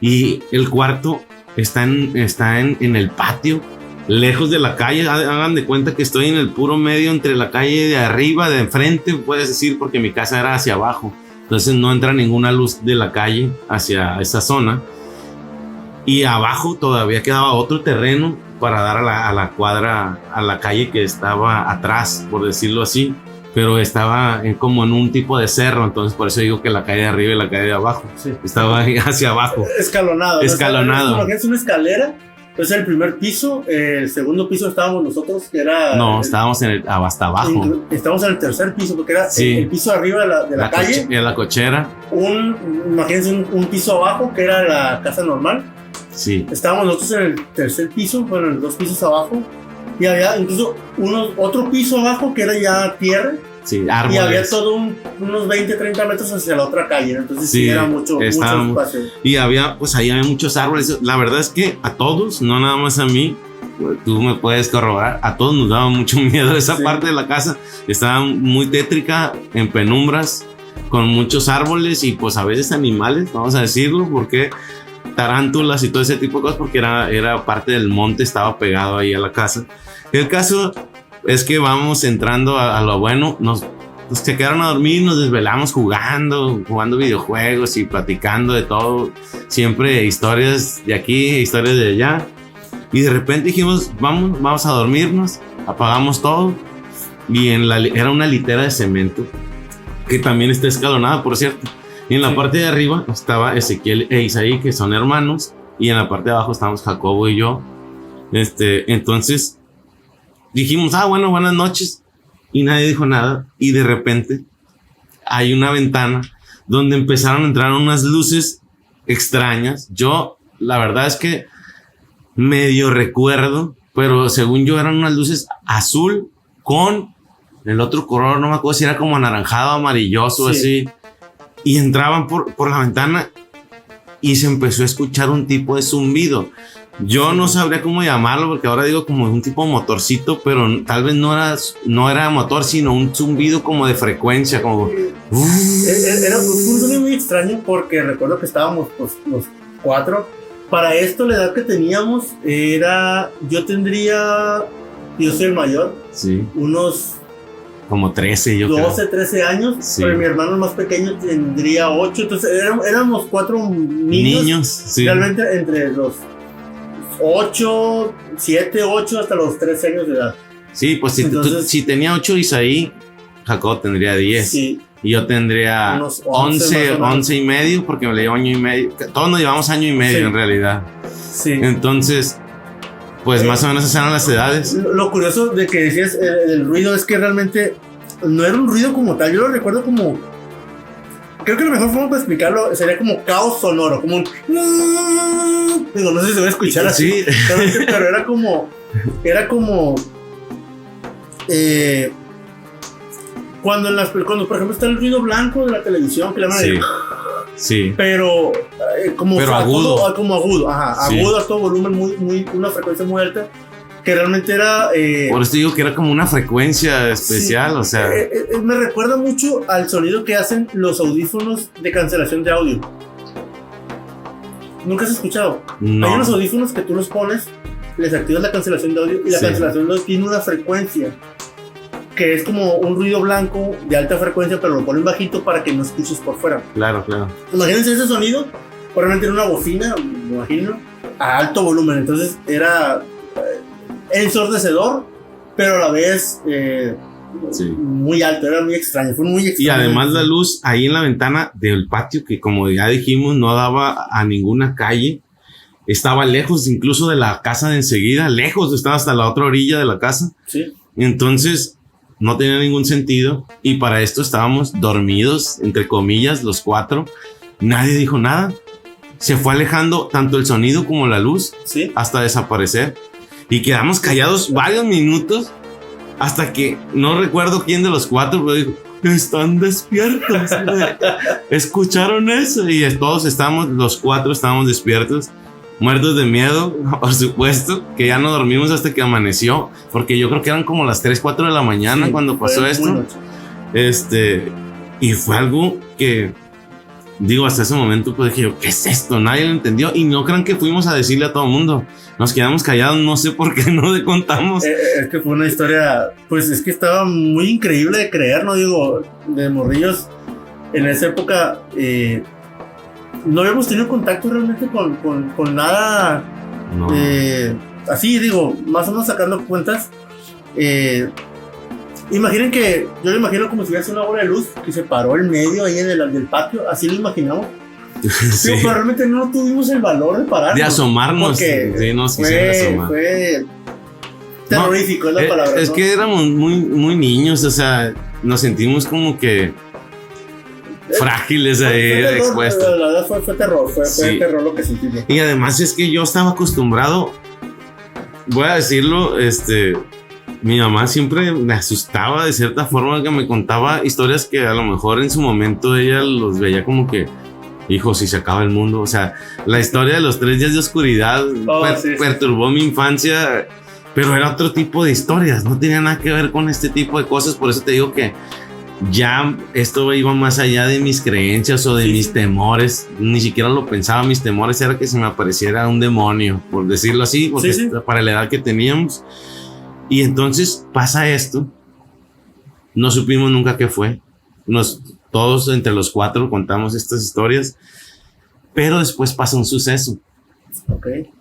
y el cuarto está en el patio, lejos de la calle. Hagan de cuenta que estoy en el puro medio entre la calle de arriba, de enfrente, puedes decir, porque mi casa era hacia abajo, entonces no entra ninguna luz de la calle hacia esa zona. Y abajo todavía quedaba otro terreno para dar a la cuadra, a la calle que estaba atrás, por decirlo así, pero estaba como en un tipo de cerro, entonces por eso digo que la calle de arriba y la calle de abajo, estaba hacia abajo. Escalonado. Escalonado. Es una escalera, entonces el primer piso, el segundo piso estábamos nosotros, que era... No, estábamos hasta abajo. Estábamos en el tercer piso, porque era el piso arriba de la calle. En la cochera. Imagínense un piso abajo, que era la casa normal. Sí. Estábamos nosotros en el tercer piso, bueno, en los 2 pisos abajo, y había incluso otro piso abajo que era ya tierra. Sí, árboles. Y había todo unos 20, 30 metros hacia la otra calle, ¿no? Entonces sí era mucho espacio. Y había muchos árboles. La verdad es que a todos, no nada más a mí, tú me puedes corroborar, a todos nos daba mucho miedo esa parte de la casa. Estaba muy tétrica, en penumbras, con muchos árboles y pues a veces animales, vamos a decirlo, porque tarántulas y todo ese tipo de cosas, porque era parte del monte, estaba pegado ahí a la casa. El caso es que vamos entrando a lo bueno, se quedaron a dormir, nos desvelamos jugando videojuegos y platicando de todo, siempre historias de aquí, historias de allá, y de repente dijimos, vamos a dormirnos, apagamos todo, y era una litera de cemento, que también está escalonada, por cierto. Y en la parte de arriba estaba Ezequiel e Isaí, que son hermanos, y en la parte de abajo estábamos Jacobo y yo. Entonces dijimos, bueno, buenas noches, y nadie dijo nada, y de repente hay una ventana donde empezaron a entrar unas luces extrañas. Yo, la verdad es que medio recuerdo, pero según yo eran unas luces azul con el otro color, no me acuerdo si era como anaranjado, amarilloso, así. Y entraban por la ventana y se empezó a escuchar un tipo de zumbido. Yo no sabría cómo llamarlo, porque ahora digo como un tipo de motorcito, pero tal vez no era motor, sino un zumbido como de frecuencia, como... Era un sonido muy extraño, porque recuerdo que estábamos pues, los 4. Para esto, la edad que teníamos yo soy el mayor, unos... como 13, yo 12, creo. 13 años, pero mi hermano más pequeño tendría 8, entonces éramos 4 niños realmente entre los 7, 8 hasta los 13 años de edad. Sí, pues si tenía 8 Isaí, Jacob tendría 10. Sí. Y yo tendría unos 11 y medio, porque me le llevo año y medio. Todos nos llevamos año y medio en realidad. Sí. Entonces, pues más o menos esas eran las edades. Lo curioso de que decías el ruido es que realmente no era un ruido como tal. Yo lo recuerdo como... Creo que la mejor forma para explicarlo sería como caos sonoro, como un... Digo, no sé si se va a escuchar así, pero era como... Cuando por ejemplo está el ruido blanco de la televisión, que le llaman Sí. Pero agudo. Agudo a todo volumen, una frecuencia muy alta, que realmente era... Por eso digo que era como una frecuencia especial, o sea... me recuerda mucho al sonido que hacen los audífonos de cancelación de audio. ¿Nunca has escuchado? No. Hay unos audífonos que tú los pones, les activas la cancelación de audio, y la cancelación de audio tiene una frecuencia que es como un ruido blanco de alta frecuencia, pero lo ponen bajito para que no escuches por fuera. Claro. Imagínense ese sonido, probablemente en una bocina, me imagino, a alto volumen. Entonces era ensordecedor, pero a la vez muy alto, era muy extraño, fue muy extraño. Y además la luz ahí en la ventana del patio, que como ya dijimos, no daba a ninguna calle. Estaba lejos incluso de la casa de enseguida, lejos, estaba hasta la otra orilla de la casa. Sí. Entonces no tenía ningún sentido, y para esto estábamos dormidos, entre comillas, los 4. Nadie dijo nada. Se fue alejando tanto el sonido como la luz, ¿sí? Hasta desaparecer. Y quedamos callados varios minutos hasta que no recuerdo quién de los 4, pero dijo: están despiertos. ¿Escucharon eso? Y todos los 4 estábamos despiertos, muertos de miedo, por supuesto, que ya no dormimos hasta que amaneció, porque yo creo que eran como las 3, 4 de la mañana cuando pasó esto. Y fue algo que, digo, hasta ese momento pues dije yo, ¿qué es esto? Nadie lo entendió, y no crean que fuimos a decirle a todo el mundo. Nos quedamos callados, no sé por qué no le contamos. Es que fue una historia, pues es que estaba muy increíble de creer, ¿no? Digo, de morrillos, en esa época, no habíamos tenido contacto realmente con nada. No. Así, digo, más o menos sacando cuentas. Imaginen que, yo lo imagino como si hubiese una bola de luz que se paró en medio ahí del patio, así lo imaginamos. Sí. Pero realmente no tuvimos el valor de pararnos. De asomarnos. Sí, nos quisieron asomar. Fue terrorífico, es la palabra. Es que éramos muy niños, o sea, nos sentimos como que frágiles ahí, expuestos. La verdad fue terror, fue terror lo que sentimos. Y además es que yo estaba acostumbrado, voy a decirlo, mi mamá siempre me asustaba de cierta forma, que me contaba historias que a lo mejor en su momento ella los veía como que, hijo, si se acaba el mundo. O sea, la historia de los 3 días de oscuridad perturbó mi infancia, pero era otro tipo de historias, no tenía nada que ver con este tipo de cosas. Por eso te digo que ya esto iba más allá de mis creencias o de mis temores. Ni siquiera lo pensaba. Mis temores era que se me apareciera un demonio, por decirlo así, porque para la edad que teníamos. Y entonces pasa esto, no supimos nunca qué fue. Todos entre los 4 contamos estas historias, pero después pasa un suceso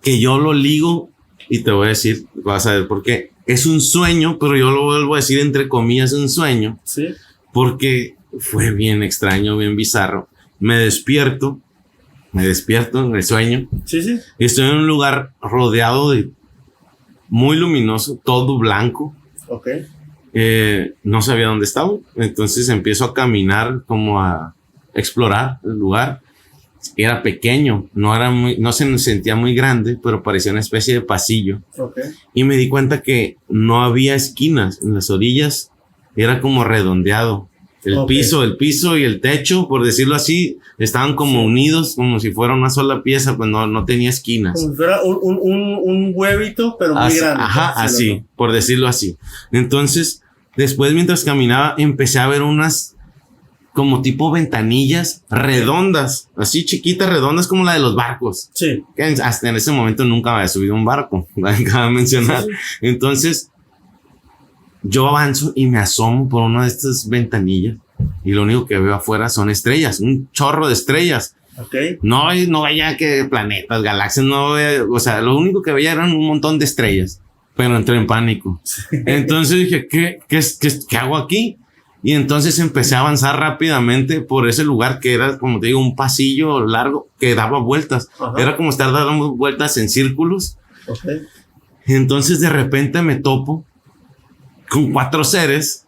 que yo lo ligo, y te voy a decir, vas a ver por qué. Es un sueño, pero yo lo vuelvo a decir entre comillas, un sueño, porque fue bien extraño, bien bizarro. Me despierto en el sueño, y estoy en un lugar rodeado de muy luminoso, todo blanco. No sabía dónde estaba, entonces empiezo a caminar, como a explorar el lugar. Era pequeño, no se sentía muy grande, pero parecía una especie de pasillo. Y me di cuenta que no había esquinas en las orillas, era como redondeado. El piso y el techo, por decirlo así, estaban como unidos, como si fuera una sola pieza, pues no tenía esquinas. Como si fuera un huevito, pero muy grande. Así, por decirlo así. Entonces, después, mientras caminaba, empecé a ver unas como tipo ventanillas redondas, así chiquitas, redondas, como la de los barcos. Que hasta en ese momento nunca había subido un barco, acabo de mencionar. Entonces, yo avanzo y me asomo por una de estas ventanillas, y lo único que veo afuera son estrellas, un chorro de estrellas. No veía que planetas, galaxias, o sea, lo único que veía eran un montón de estrellas, pero entré en pánico. Entonces dije, ¿qué hago aquí? Y entonces empecé a avanzar rápidamente por ese lugar que era, como te digo, un pasillo largo que daba vueltas. Era como estar dando vueltas en círculos. Entonces de repente me topo con 4 seres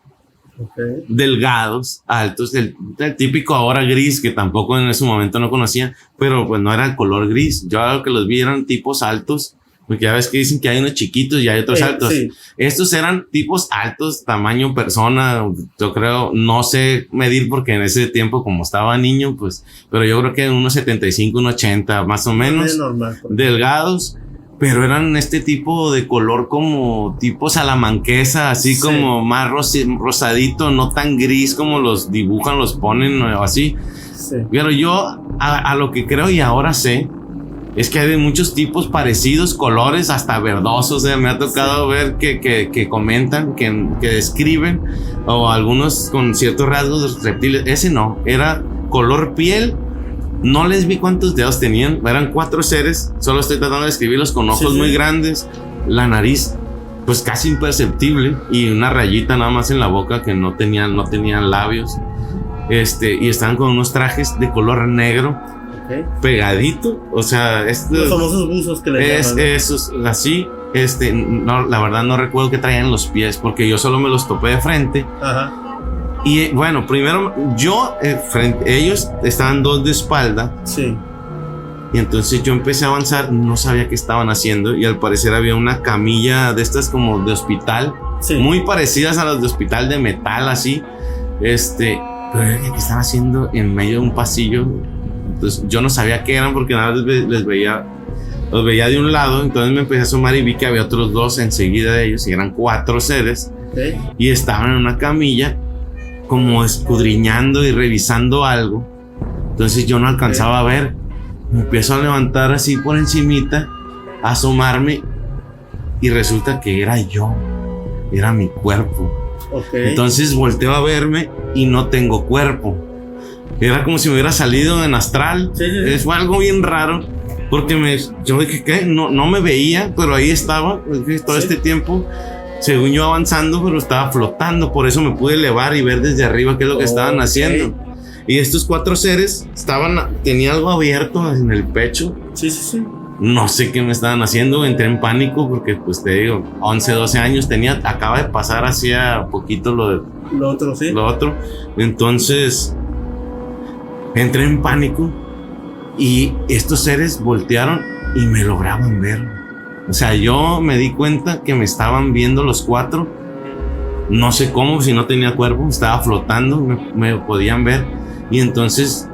delgados, altos, el típico ahora gris, que tampoco en ese momento no conocía, pero pues no era el color gris. Yo lo que los vi eran tipos altos, porque ya ves que dicen que hay unos chiquitos y hay otros altos. Estos eran tipos altos, tamaño persona, yo creo, no sé medir porque en ese tiempo como estaba niño, pues, pero yo creo que unos 75, unos 80 más o menos, delgados. Pero eran este tipo de color como tipo salamanquesa, así como más rosadito, no tan gris como los dibujan, los ponen o así. Pero yo a lo que creo y ahora sé, Es que hay de muchos tipos parecidos, colores, hasta verdosos. Me ha tocado ver que comentan, que describen, o algunos con ciertos rasgos reptiles. Ese no, era color piel. No les vi cuántos dedos tenían, eran 4 seres. Solo estoy tratando de describirlos, con ojos muy grandes, la nariz pues casi imperceptible y una rayita nada más en la boca, que no tenían labios. Y estaban con unos trajes de color negro, pegadito, o sea, los famosos buzos que le llaman. Esos, así, no, la verdad no recuerdo qué traían en los pies, porque yo solo me los topé de frente. Ajá. Y bueno, primero ellos estaban 2 de espalda. Sí. Y entonces yo empecé a avanzar, no sabía qué estaban haciendo, y al parecer había una camilla de estas como de hospital, muy parecidas a las de hospital, de metal así. Pero ¿qué están haciendo en medio de un pasillo? Entonces yo no sabía qué eran, porque nada más los veía de un lado. Entonces me empecé a asomar y vi que había otros 2 enseguida de ellos, y eran 4 seres. Y estaban en una camilla como escudriñando y revisando algo. Entonces yo no alcanzaba a ver. Me empiezo a levantar así por encimita, a asomarme, y resulta que era yo, era mi cuerpo. Entonces volteo a verme y no tengo cuerpo. Era como si me hubiera salido en astral. Fue algo bien raro, porque yo dije, ¿qué? No me veía, pero ahí estaba todo este tiempo, según yo avanzando, pero estaba flotando. Por eso me pude elevar y ver desde arriba qué es lo que estaban haciendo. Y estos 4 seres tenía algo abierto en el pecho. Sí. No sé qué me estaban haciendo. Entré en pánico porque, pues te digo, 11, 12 años tenía. Acaba de pasar hacía poquito lo otro, sí. Lo otro. Entonces, entré en pánico y estos seres voltearon y me lograban ver. O sea, yo me di cuenta que me estaban viendo los 4. No sé cómo, si no tenía cuerpo, estaba flotando, me podían ver. Y entonces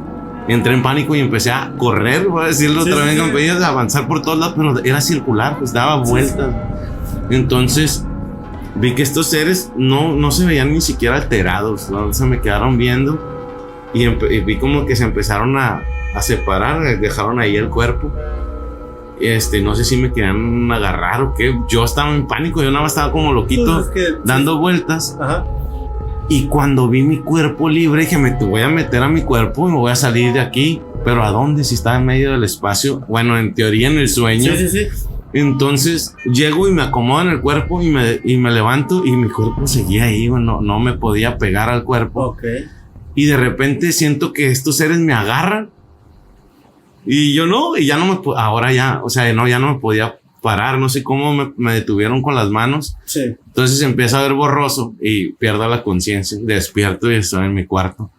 entré en pánico y empecé a correr, voy a decirlo otra vez, compañeros, a avanzar por todos lados, pero era circular, pues daba vueltas. Entonces vi que estos seres no se veían ni siquiera alterados, ¿no? Se me quedaron viendo y vi como que se empezaron a separar, dejaron ahí el cuerpo. No sé si me querían agarrar o qué. Yo estaba en pánico, yo nada más estaba como loquito, dando vueltas. Ajá. Y cuando vi mi cuerpo libre, dije, me voy a meter a mi cuerpo y me voy a salir de aquí. Pero ¿a dónde? Si estaba en medio del espacio. Bueno, en teoría en el sueño. Sí. Entonces llego y me acomodo en el cuerpo y me levanto, y mi cuerpo seguía ahí. Bueno, no me podía pegar al cuerpo. Y de repente siento que estos seres me agarran. Y yo ya no me... Ahora ya, o sea, ya no me podía parar, no sé cómo me detuvieron con las manos. Entonces empiezo a ver borroso y pierdo la conciencia. Despierto y estoy en mi cuarto.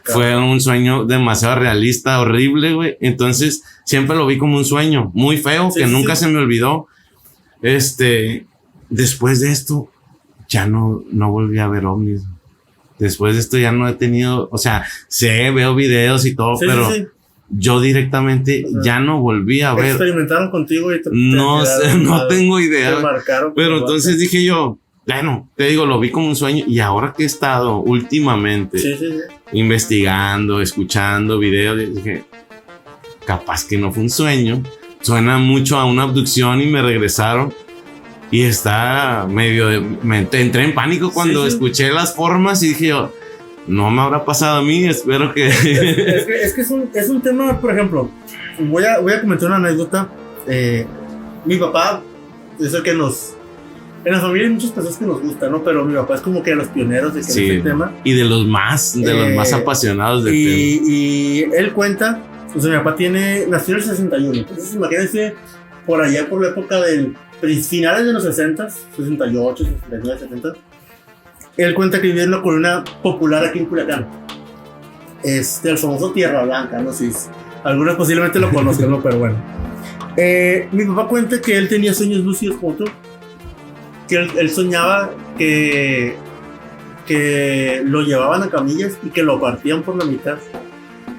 Fue un sueño demasiado realista, horrible, güey. Entonces siempre lo vi como un sueño muy feo, que nunca se me olvidó. Después de esto ya no volví a ver ovnis. Después de esto ya no he tenido, o sea, veo videos y todo, pero yo directamente ya no volví a ver. Experimentaron contigo y no tengo idea. Pero entonces dije yo, bueno, te digo, lo vi como un sueño, y ahora que he estado últimamente investigando, escuchando videos, dije, capaz que no fue un sueño. Suena mucho a una abducción y me regresaron. Y está medio entré en pánico cuando escuché las formas y dije yo, no me habrá pasado a mí, espero que... es que es un tema, por ejemplo, voy a comentar una anécdota. Mi papá es el que en la familia hay muchas personas que nos gustan, ¿no? Pero mi papá es como que de los pioneros de este tema. Y de los más apasionados del tema. Y él cuenta, o sea, mi papá nació en el 61, entonces imagínense por allá por la época finales de los 60, 68, 69, 70. Él cuenta que vivía en una colonia popular aquí en Culiacán. El famoso Tierra Blanca, no sé si algunos posiblemente lo conozcan, ¿no? Pero bueno. Mi papá cuenta que él tenía sueños lúcidos como tú. Que él soñaba que lo llevaban a camillas y que lo partían por la mitad.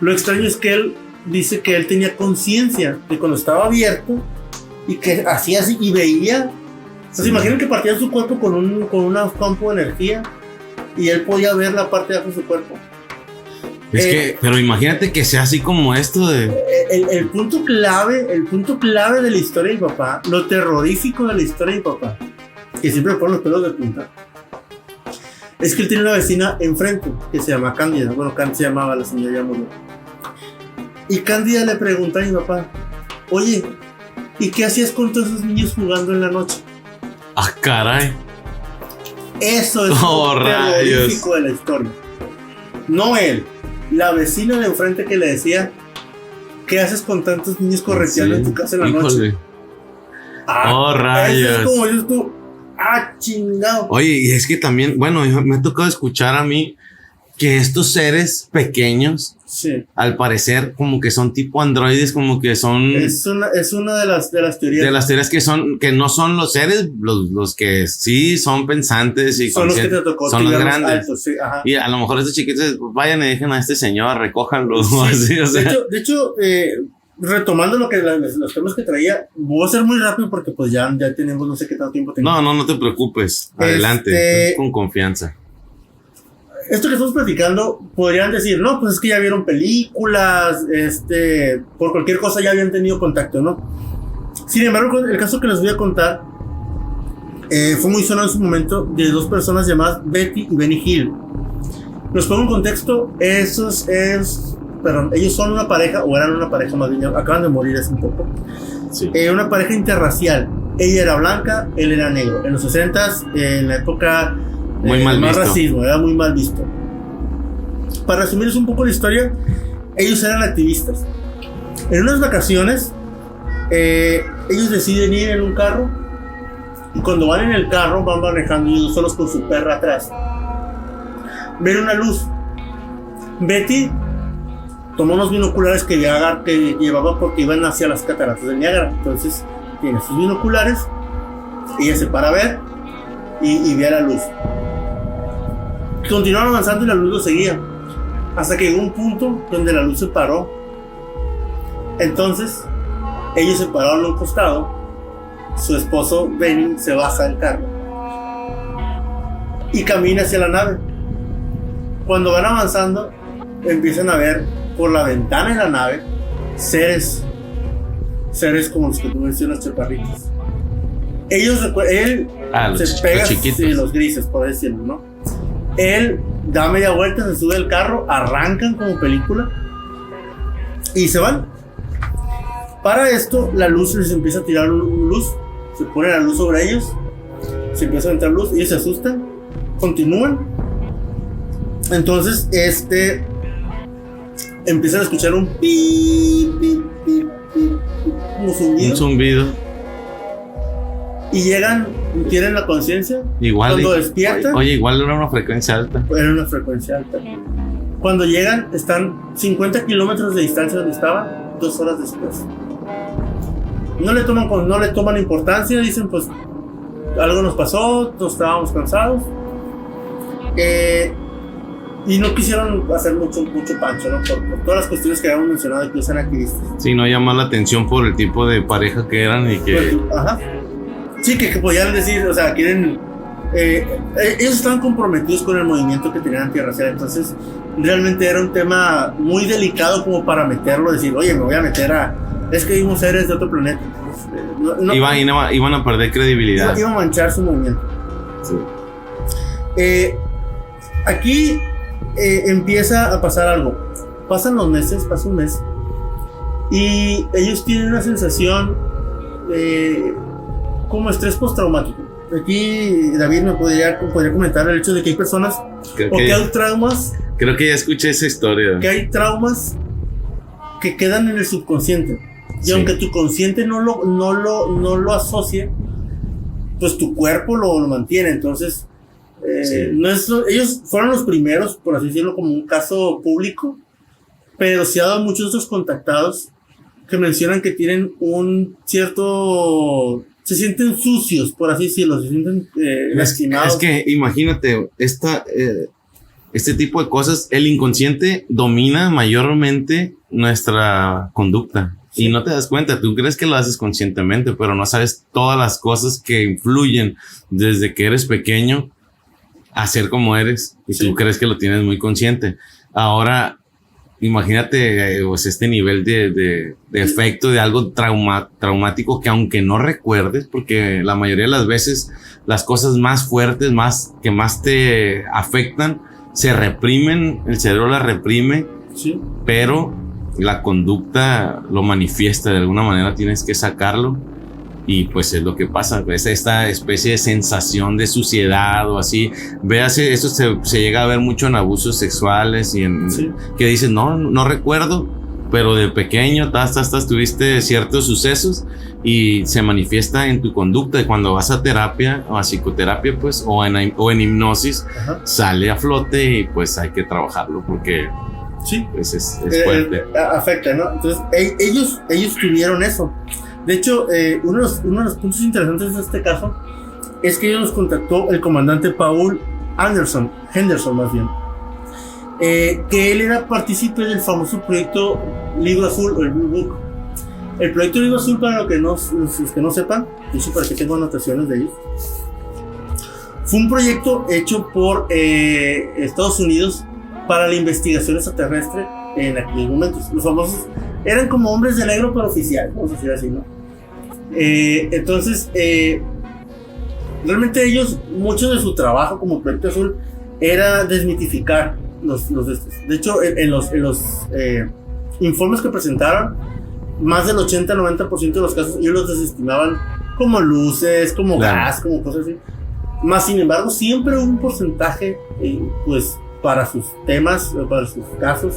Lo extraño es que él dice que él tenía conciencia de cuando estaba abierto y que hacía así y veía. Entonces imaginen que partían su cuerpo con un campo de energía y él podía ver la parte de abajo de su cuerpo. Pero imagínate que sea así como esto de... El punto clave de la historia de mi papá, lo terrorífico de la historia de mi papá, que siempre me ponen los pelos de punta, es que él tiene una vecina enfrente que se llama Cándida. Bueno, Cándida se llamaba, la señora ya murió. Y Cándida le pregunta a mi papá, oye, ¿y qué hacías con todos esos niños jugando en la noche? ¡Ah, caray! Eso es lo terrorífico de la historia. No él, la vecina de enfrente que le decía, ¿qué haces con tantos niños correteando en tu casa en la noche? Rayos. Eso es como dices tú, chingado. Oye, y es que también, bueno, me ha tocado escuchar a mí que estos seres pequeños, sí, al parecer como que son tipo androides, como que son... Es una de las teorías. De las teorías que no son los seres, los que sí son pensantes y son los que te tocó, son los grandes. Altos, sí, ajá. Y a lo mejor estos chiquitos, vayan y dejen a este señor, recójanlo. Sí. Así, o sea. De hecho, retomando los temas que traía, voy a ser muy rápido porque pues ya tenemos no sé qué tanto tiempo tenemos. No te preocupes. Adelante, con confianza. Esto que estamos platicando, podrían decir, no, pues es que ya vieron películas, por cualquier cosa ya habían tenido contacto, ¿no? Sin embargo, el caso que les voy a contar fue muy sonado en su momento, de dos personas llamadas Betty y Benny Hill. Los pongo en contexto, ellos son una pareja, o eran una pareja más bien, acaban de morir hace un poco. Sí. Una pareja interracial. Ella era blanca, él era negro. En los 60s, en la época... muy mal más visto. Racismo, era muy mal visto. Para resumirles un poco la historia, ellos eran activistas. En unas vacaciones, ellos deciden ir en un carro, y cuando van en el carro, van manejando ellos solos con su perra atrás. Ven una luz. Betty tomó unos binoculares que llevaba porque iban hacia las cataratas del Niágara. Entonces, tiene sus binoculares, ella se para a ver y ve a la luz. Continuaron avanzando y la luz lo seguía, hasta que llegó un punto donde la luz se paró. Entonces ellos se pararon a un costado. Su esposo Benny se baja del carro y camina hacia la nave. Cuando van avanzando, empiezan a ver por la ventana de la nave seres como los que tú mencionas, chaparritos. Él se pega, los grises, por decirlo, ¿no? Él da media vuelta, se sube al carro, arrancan como película y se van. Para esto, la luz les empieza a tirar luz, se pone la luz sobre ellos, se empieza a entrar luz, ellos se asustan, continúan. Entonces, empiezan a escuchar un pi, pi, pi, pi, como zumbido. Un zumbido. Y llegan, tienen la conciencia. Igual. Cuando despiertan. Oye, igual era una frecuencia alta. Era una frecuencia alta. Cuando llegan, están 50 kilómetros de distancia donde estaban, 2 horas después. No le toman importancia, dicen, pues, algo nos pasó, todos estábamos cansados. Y no quisieron hacer mucho pancho, ¿no? Por todas las cuestiones que habíamos mencionado de que usan activistas. Sí, no llama la atención por el tipo de pareja que eran y que... Pues, ajá. Sí, que podían decir, o sea, quieren... ellos estaban comprometidos con el movimiento que tenían antirracial, entonces realmente era un tema muy delicado como para meterlo, decir, oye, me voy a meter es que vimos seres de otro planeta. Iban a perder credibilidad. Iban a manchar su movimiento. Sí. Aquí empieza a pasar algo. Pasan los meses, pasa un mes, y ellos tienen una sensación como estrés postraumático. Aquí David me podría comentar el hecho de que hay personas que hay traumas. Creo que ya escuché esa historia. Que hay traumas que quedan en el subconsciente. Y aunque tu consciente no lo asocie, pues tu cuerpo lo mantiene. Entonces, ellos fueron los primeros, por así decirlo, como un caso público, pero se ha dado muchos otros contactados que mencionan que tienen un cierto... Se sienten sucios, por así decirlo, se sienten lastimados. Es que imagínate, este tipo de cosas, el inconsciente domina mayormente nuestra conducta. Sí. Y no te das cuenta, tú crees que lo haces conscientemente, pero no sabes todas las cosas que influyen desde que eres pequeño a ser como eres. Y sí, tú crees que lo tienes muy consciente. Ahora, imagínate pues este nivel de efecto de algo traumático que aunque no recuerdes, porque la mayoría de las veces las cosas más fuertes, que más te afectan, se reprimen, el cerebro las reprime, Sí. pero la conducta lo manifiesta de alguna manera, tienes que sacarlo. Y pues es lo que pasa, es esta especie de sensación de suciedad o así. Véase, eso se llega a ver mucho en abusos sexuales y Sí. que dices, no recuerdo, pero de pequeño tuviste ciertos sucesos y se manifiesta en tu conducta. Y cuando vas a terapia o a psicoterapia, pues, o en hipnosis, Ajá. sale a flote y pues hay que trabajarlo porque Sí. pues, es fuerte. Afecta, ¿no? Entonces, ellos tuvieron eso. De hecho, uno de los puntos interesantes de este caso es que ellos los contactó el comandante Paul Henderson más bien, que él era partícipe del famoso proyecto Libro Azul, o el Blue Book. El proyecto Libro Azul, para los que no sepan, de hecho, para que tengan anotaciones de ellos, fue un proyecto hecho por Estados Unidos para la investigación extraterrestre en aquellos momentos. Los famosos eran como hombres de negro, pero oficial, vamos a decir así, ¿no? Entonces, realmente ellos, mucho de su trabajo como Proyecto Azul era desmitificar los estos. De hecho, en los informes que presentaron, más del 80-90% de los casos ellos los desestimaban como luces, como gas, como cosas así. Más sin embargo, siempre hubo un porcentaje, pues, para sus temas, para sus casos,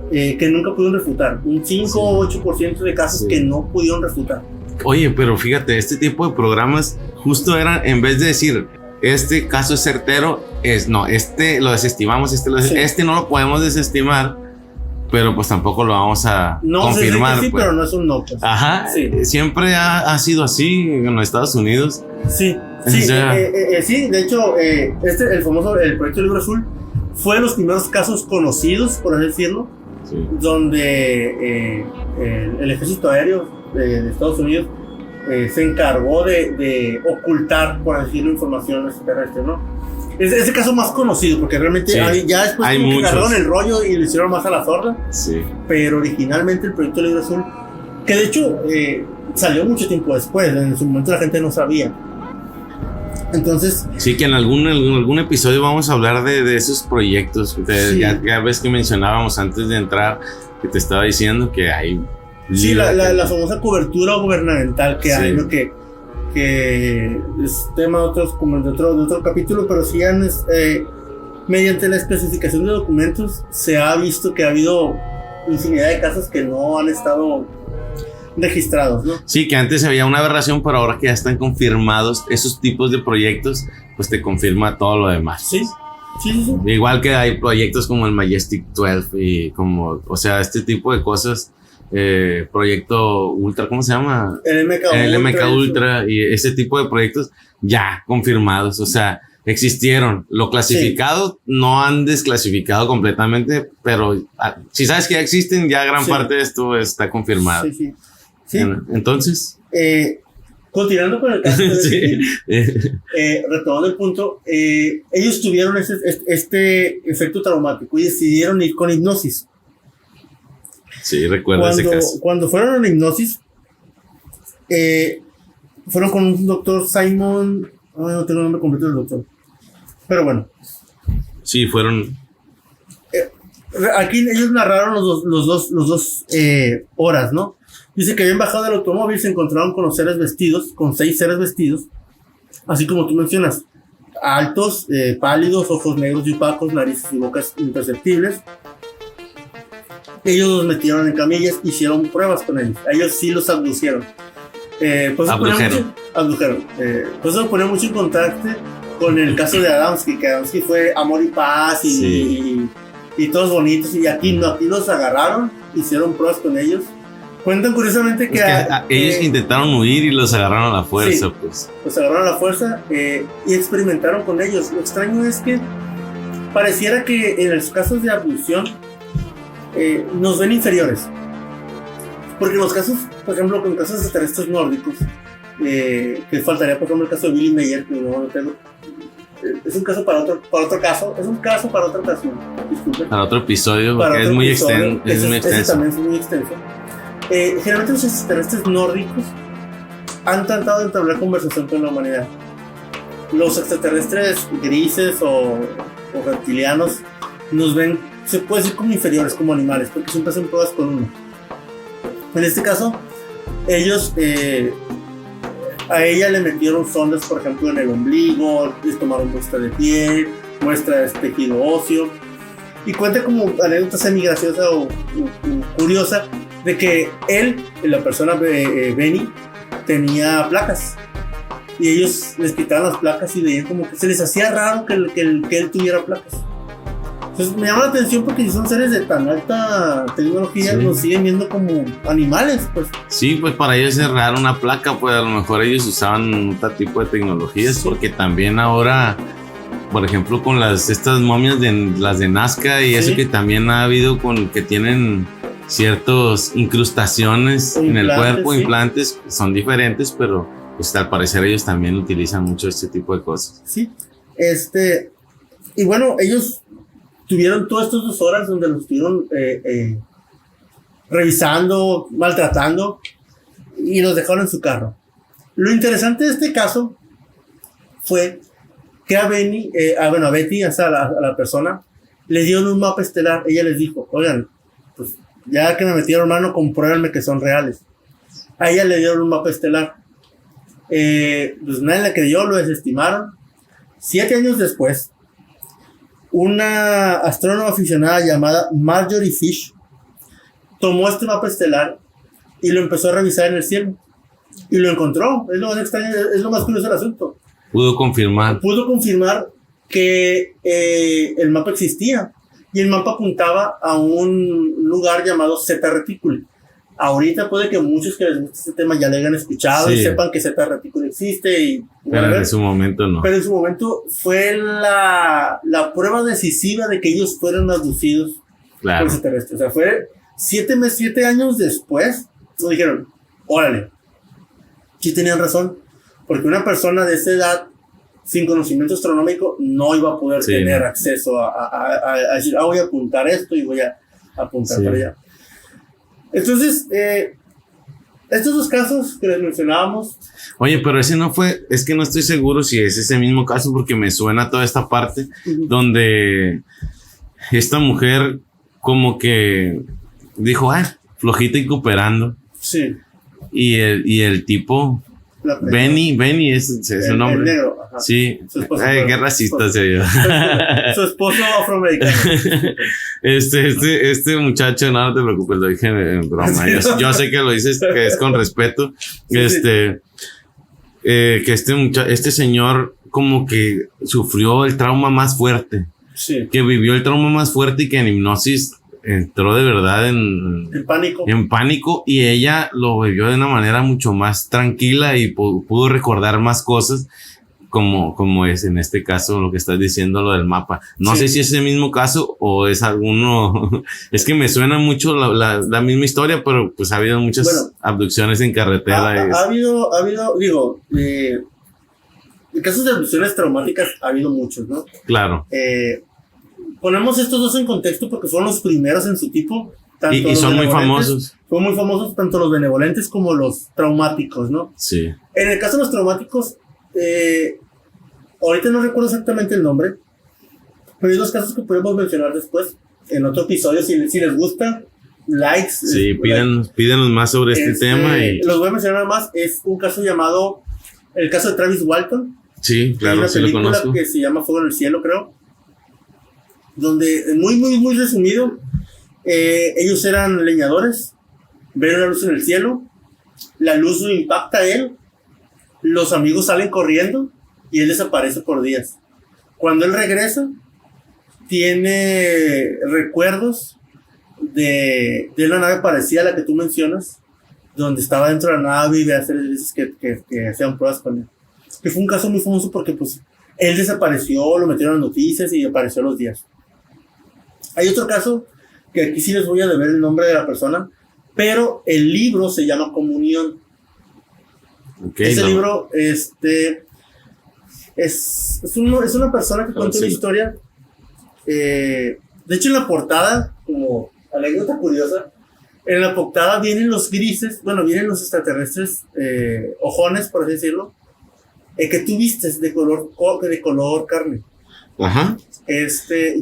que nunca pudieron refutar. Un 5 o 8% de casos que no pudieron refutar. Oye, pero fíjate, este tipo de programas justo eran, en vez de decir, este caso es certero, este lo desestimamos, este no lo podemos desestimar, pero pues tampoco lo vamos a confirmar. Sí, pues. pero no es un no. Pues. Ajá, sí. Siempre ha sido así en los Estados Unidos. Sí, sí, de hecho, el famoso Proyecto Libro Azul fue de los primeros casos conocidos, por así decirlo, donde el ejército aéreo de Estados Unidos se encargó de ocultar, por así decirlo, información extraterrestre, ¿no? Es el caso más conocido, porque realmente ya después agarraron el rollo y lo hicieron más a la sorda. Sí. Pero originalmente el Proyecto Libro Azul, que de hecho salió mucho tiempo después, en su momento la gente no sabía. Entonces, sí, que en algún episodio vamos a hablar de esos proyectos. Ya ves que mencionábamos antes de entrar, que te estaba diciendo que hay... Sí, la famosa cobertura gubernamental que hay, ¿no? Que es tema de otro capítulo, pero sí mediante la especificación de documentos se ha visto que ha habido infinidad de casos que no han estado registrados, ¿no? Sí, que antes había una aberración, pero ahora que ya están confirmados esos tipos de proyectos, pues te confirma todo lo demás. Sí. Igual que hay proyectos como el Majestic 12 y como, o sea, este tipo de cosas. Proyecto Ultra, ¿cómo se llama? El MK Ultra y ese tipo de proyectos ya confirmados, o sea, existieron. Lo clasificado no han desclasificado completamente, pero si sabes que ya existen, ya gran parte de esto está confirmado. Sí. Entonces, continuando con el caso retomando el punto, ellos tuvieron este efecto traumático y decidieron ir con hipnosis. Sí, recuerdo ese caso. Cuando fueron a la hipnosis, fueron con un doctor Simon, no tengo el nombre completo del doctor, pero bueno. Sí, fueron. Aquí ellos narraron los dos horas, ¿no? Dice que habían bajado del automóvil, se encontraron con 6 seres vestidos, así como tú mencionas, altos, pálidos, ojos negros y opacos, narices y bocas imperceptibles. Ellos los metieron en camillas, hicieron pruebas con ellos. A ellos sí los abducieron. Abdujeron. Pues eso ponía mucho en contacto con el caso de Adamski, que Adamski fue amor y paz y todos bonitos. Y aquí no, aquí los agarraron, hicieron pruebas con ellos. Cuentan curiosamente que ellos intentaron huir y los agarraron a la fuerza. Sí, pues. Los agarraron a la fuerza y experimentaron con ellos. Lo extraño es que pareciera que en los casos de abducción nos ven inferiores, porque en los casos, por ejemplo, con casos extraterrestres nórdicos, que faltaría por ejemplo el caso de Billy Mayer, que no tengo, es un caso para otro caso, es un caso para otra ocasión, disculpen. Para otro episodio, Para porque otro es muy episodio, extenso. ese también es muy extenso. Generalmente los extraterrestres nórdicos han tratado de entablar conversación con la humanidad. Los extraterrestres grises o reptilianos nos ven, se puede decir, como inferiores, como animales, porque siempre hacen pruebas con uno. En este caso, ellos a ella le metieron sondas, por ejemplo, en el ombligo, les tomaron muestra de piel, muestra de tejido óseo, y cuenta como anécdota semi-graciosa o curiosa de que él, la persona Benny, tenía placas. Y ellos les quitaban las placas y veían como que se les hacía raro que él tuviera placas. Entonces me llama la atención porque si son seres de tan alta tecnología, sí, los siguen viendo como animales, pues. Sí, pues para ellos es raro una placa, pues a lo mejor ellos usaban otro tipo de tecnologías, sí, porque también ahora, por ejemplo, con estas momias las de Nazca y sí, eso que también ha habido con que tienen ciertas incrustaciones en el cuerpo, sí, implantes, son diferentes, pero pues al parecer ellos también utilizan mucho este tipo de cosas. Sí, y bueno, ellos tuvieron todas estas 2 horas donde los estuvieron revisando, maltratando, y los dejaron en su carro. Lo interesante de este caso fue que a Betty, a la persona, le dieron un mapa estelar. Ella les dijo, oigan, pues ya que me metieron mano, compruébenme que son reales. A ella le dieron un mapa estelar. Pues nadie le creyó, lo desestimaron. 7 años después, una astrónoma aficionada llamada Marjorie Fish tomó este mapa estelar y lo empezó a revisar en el cielo y lo encontró. Es lo más extraño, es lo más curioso del asunto. Pudo confirmar que el mapa existía, y el mapa apuntaba a un lugar llamado Zeta Reticuli. Ahorita puede que muchos que les guste este tema ya le hayan escuchado, sí, y sepan que Zeta Reticuli existe. Pero en su momento no. Pero en su momento fue la prueba decisiva de que ellos fueron abducidos, claro, por extraterrestres. O sea, fue 7 años después, nos dijeron, órale, sí tenían razón, porque una persona de esa edad, sin conocimiento astronómico, no iba a poder tener acceso a decir, voy a apuntar esto y voy a apuntar para allá. Entonces, estos 2 casos que les mencionábamos. Oye, pero ese no fue, es que no estoy seguro si es ese mismo caso, porque me suena toda esta parte donde esta mujer como que dijo, flojita y cooperando. Sí. Y el tipo, Benny es su nombre. El negro, ajá. Sí. Qué racista se yo. Su esposo afroamericano. Este muchacho, no te preocupes, lo dije en broma. Yo sé que lo dices que es con respeto. Sí, que este señor como que sufrió el trauma más fuerte. Sí. Que vivió el trauma más fuerte y que en hipnosis entró de verdad en pánico, y ella lo vivió de una manera mucho más tranquila y pudo recordar más cosas, como es en este caso lo que estás diciendo, lo del mapa. No sé si es el mismo caso o es alguno. Es que me suena mucho la misma historia, pero pues ha habido muchas abducciones en carretera. Ha habido, digo, casos de abducciones traumáticas ha habido muchos, ¿no? Claro. Ponemos estos 2 en contexto porque fueron los primeros en su tipo. Y son muy famosos. Son muy famosos tanto los benevolentes como los traumáticos, ¿no? Sí. En el caso de los traumáticos, ahorita no recuerdo exactamente el nombre, pero hay 2 casos que podemos mencionar después, en otro episodio, si les gusta, likes. Sí, pídanos más sobre este tema. Los voy a mencionar más. Es un caso llamado, el caso de Travis Walton. Sí, claro, sí lo conozco. Hay una película que se llama Fuego en el Cielo, creo, donde, muy resumido, ellos eran leñadores, ven una luz en el cielo, la luz lo impacta a él, los amigos salen corriendo y él desaparece por días. Cuando él regresa, tiene recuerdos de la nave parecida a la que tú mencionas, donde estaba dentro de la nave y hace veces que hacían pruebas con él. Que fue un caso muy famoso porque pues él desapareció, lo metieron en noticias y apareció a los días. Hay otro caso que aquí sí les voy a deber el nombre de la persona, pero el libro se llama Comunión. Ese libro Es una persona que cuenta una historia. De hecho, en la portada, como anécdota curiosa, en la portada vienen los grises, bueno, vienen los extraterrestres ojones, por así decirlo, que tú vistes de color carne. Ajá.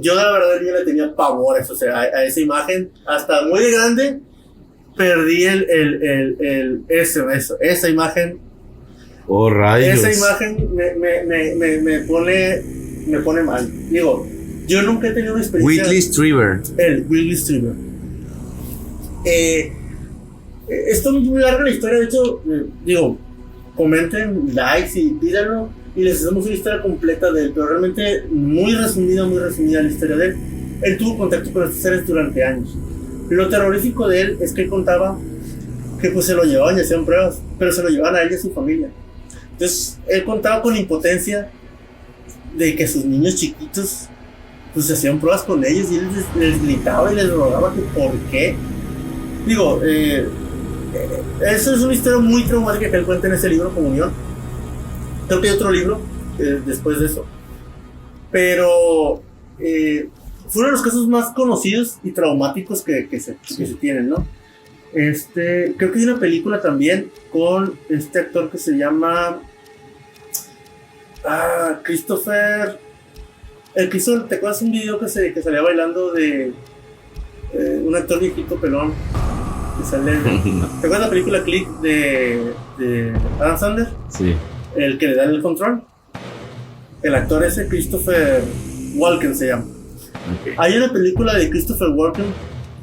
Yo la verdad yo le tenía pavores, o sea, a esa imagen, hasta muy de grande, perdí esa imagen. Oh, rayos. Esa imagen me pone mal. Digo, yo nunca he tenido una experiencia. Whitley Strieber. Whitley Strieber. Esto es muy larga la historia, de hecho, digo, comenten, likes y pídanlo y les hacemos una historia completa de él, pero realmente muy resumida la historia de él. Él tuvo contacto con estos seres durante años. Lo terrorífico de él es que él contaba que pues se lo llevaban y hacían pruebas, pero se lo llevaban a él y a su familia. Entonces, él contaba con impotencia de que sus niños chiquitos pues se hacían pruebas con ellos y él les gritaba y les rogaba que por qué. Digo, eso es una historia muy traumática que él cuenta en ese libro, Comunión. Creo que hay otro libro después de eso. Pero fue uno de los casos más conocidos y traumáticos que se tienen, ¿no? Creo que hay una película también con este actor que se llama Christopher. ¿Te acuerdas un video que salía bailando de un actor viejito pelón? ¿Te acuerdas la película Click de Adam Sandler? Sí. El que le da el control. El actor ese, Christopher Walken se llama. Okay. Hay una película de Christopher Walken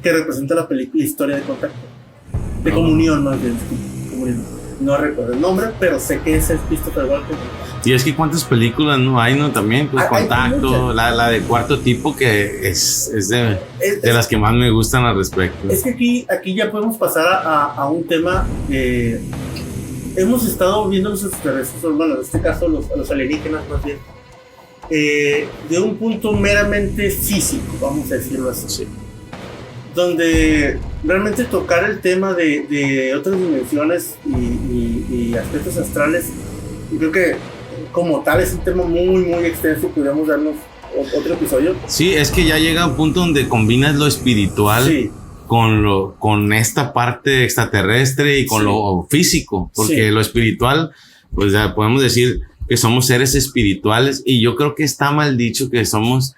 que representa la historia de contacto. De comunión, más bien. Comunión. No recuerdo el nombre, pero sé que ese es Christopher Walken. Y es que cuántas películas no hay, ¿no? También, pues Contacto, la de Cuarto Tipo, que es de las que más me gustan al respecto. Es que aquí ya podemos pasar a un tema. Hemos estado viendo los extraterrestres, bueno, en este caso los alienígenas más bien, de un punto meramente físico, vamos a decirlo así. Sí. Donde realmente tocar el tema de otras dimensiones y aspectos astrales, y creo que como tal es un tema muy muy extenso, podríamos darnos otro episodio. Sí, es que ya llega a un punto donde combinas lo espiritual, sí, con esta parte extraterrestre y con, sí, lo físico, porque, sí, lo espiritual, pues ya podemos decir que somos seres espirituales, y yo creo que está mal dicho que somos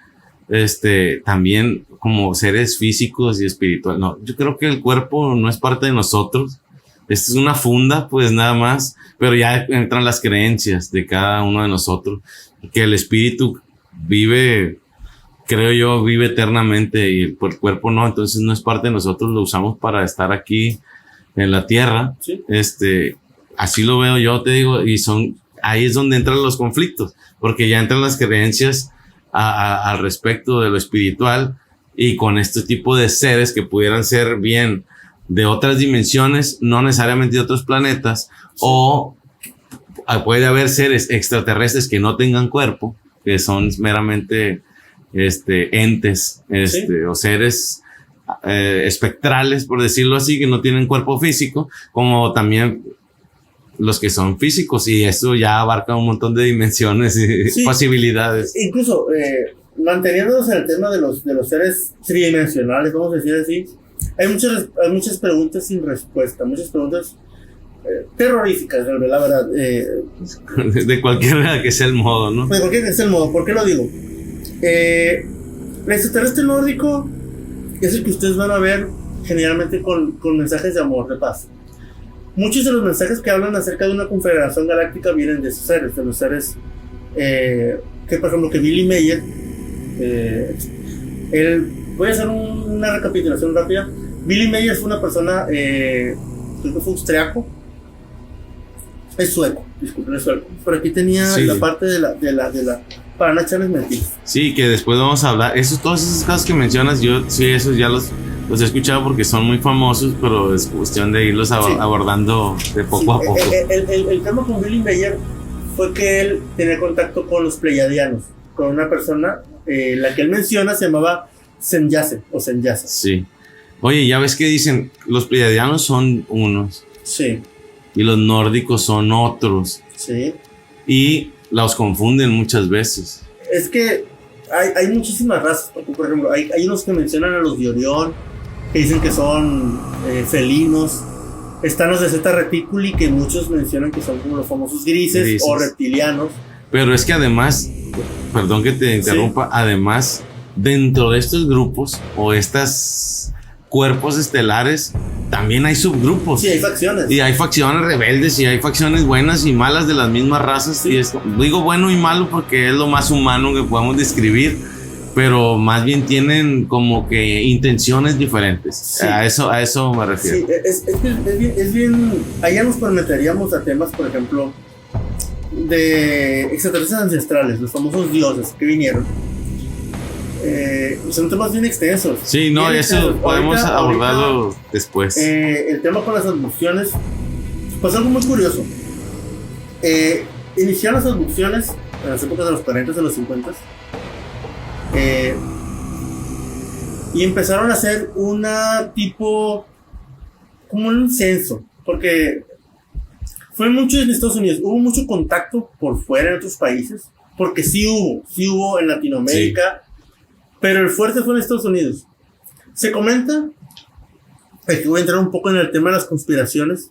también como seres físicos y espirituales. No, yo creo que el cuerpo no es parte de nosotros. Esta es una funda, pues nada más, pero ya entran las creencias de cada uno de nosotros, que el espíritu vive, creo yo, vive eternamente y el cuerpo no, entonces no es parte de nosotros, lo usamos para estar aquí en la tierra. Sí. Así lo veo yo, te digo, y ahí es donde entran los conflictos, porque ya entran las creencias al respecto de lo espiritual, y con este tipo de seres que pudieran ser bien de otras dimensiones, no necesariamente de otros planetas, sí, o puede haber seres extraterrestres que no tengan cuerpo, que son meramente entes, sí, o seres espectrales, por decirlo así, que no tienen cuerpo físico, como también los que son físicos, y eso ya abarca un montón de dimensiones y, sí, posibilidades. Incluso manteniéndonos en el tema de los seres tridimensionales, vamos a decir así, hay muchas preguntas sin respuesta, muchas preguntas terroríficas, la verdad. De cualquiera que sea el modo, ¿no? De cualquiera que sea el modo. ¿Por qué lo digo? El extraterrestre nórdico es el que ustedes van a ver generalmente con mensajes de amor, de paz. Muchos de los mensajes que hablan acerca de una confederación galáctica vienen de esos seres, de los seres que, por ejemplo, que Billy Mayer, voy a hacer una recapitulación rápida. Billy Mayer fue una persona, creo que fue austriaco, es sueco, disculpen, es sueco, pero aquí tenía, sí, la parte de la para no echarles mentiras. Sí, que después vamos a hablar, todos esos casos que mencionas, yo sí, esos ya los he escuchado porque son muy famosos, pero es cuestión de irlos abordando de poco a poco. El tema con Billy Mayer fue que él tenía contacto con los pleiadianos, con una persona, la que él menciona se llamaba Senyase o Senyasa. Sí. Oye, ya ves que dicen, los pleiadianos son unos. Sí. Y los nórdicos son otros. Sí. Y los confunden muchas veces. Es que hay muchísimas razas, porque por ejemplo, hay unos que mencionan a los de Orión, que dicen que son felinos. Están los de Zeta Reticuli, que muchos mencionan que son como los famosos grises. O reptilianos. Pero es que además, perdón que te interrumpa, sí. Además, dentro de estos grupos o estos cuerpos estelares, también hay subgrupos. Sí, hay facciones. Y hay facciones rebeldes y hay facciones buenas y malas de las mismas razas. Sí. Y digo bueno y malo porque es lo más humano que podemos describir, pero más bien tienen como que intenciones diferentes. Sí. A eso me refiero. Sí, es bien. Allá nos meteríamos a temas, por ejemplo, de extraterrestres ancestrales, los famosos dioses que vinieron. Son temas bien extensos. Sí, no, eso extensos. Podemos abordarlo después. El tema con las abducciones, pues algo muy curioso. Iniciaron las abducciones en las épocas de los 40, de los 50. Y empezaron a hacer una tipo, como un censo, porque fue mucho en Estados Unidos, hubo mucho contacto por fuera en otros países, porque sí hubo en Latinoamérica, sí. Pero el fuerte fue en Estados Unidos. Se comenta, aquí voy a entrar un poco en el tema de las conspiraciones,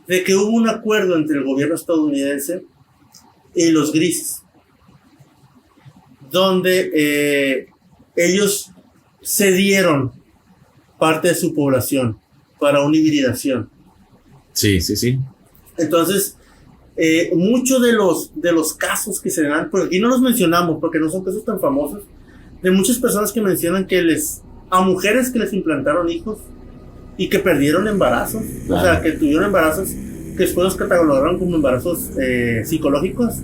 de que hubo un acuerdo entre el gobierno estadounidense y los grises, donde ellos cedieron parte de su población para una hibridación. Sí, sí, sí. Entonces, muchos de los casos que se dan, porque aquí no los mencionamos porque no son casos tan famosos, de muchas personas que mencionan que a mujeres que les implantaron hijos y que perdieron embarazos, claro. O sea, que tuvieron embarazos que después los catalogaron como embarazos psicológicos,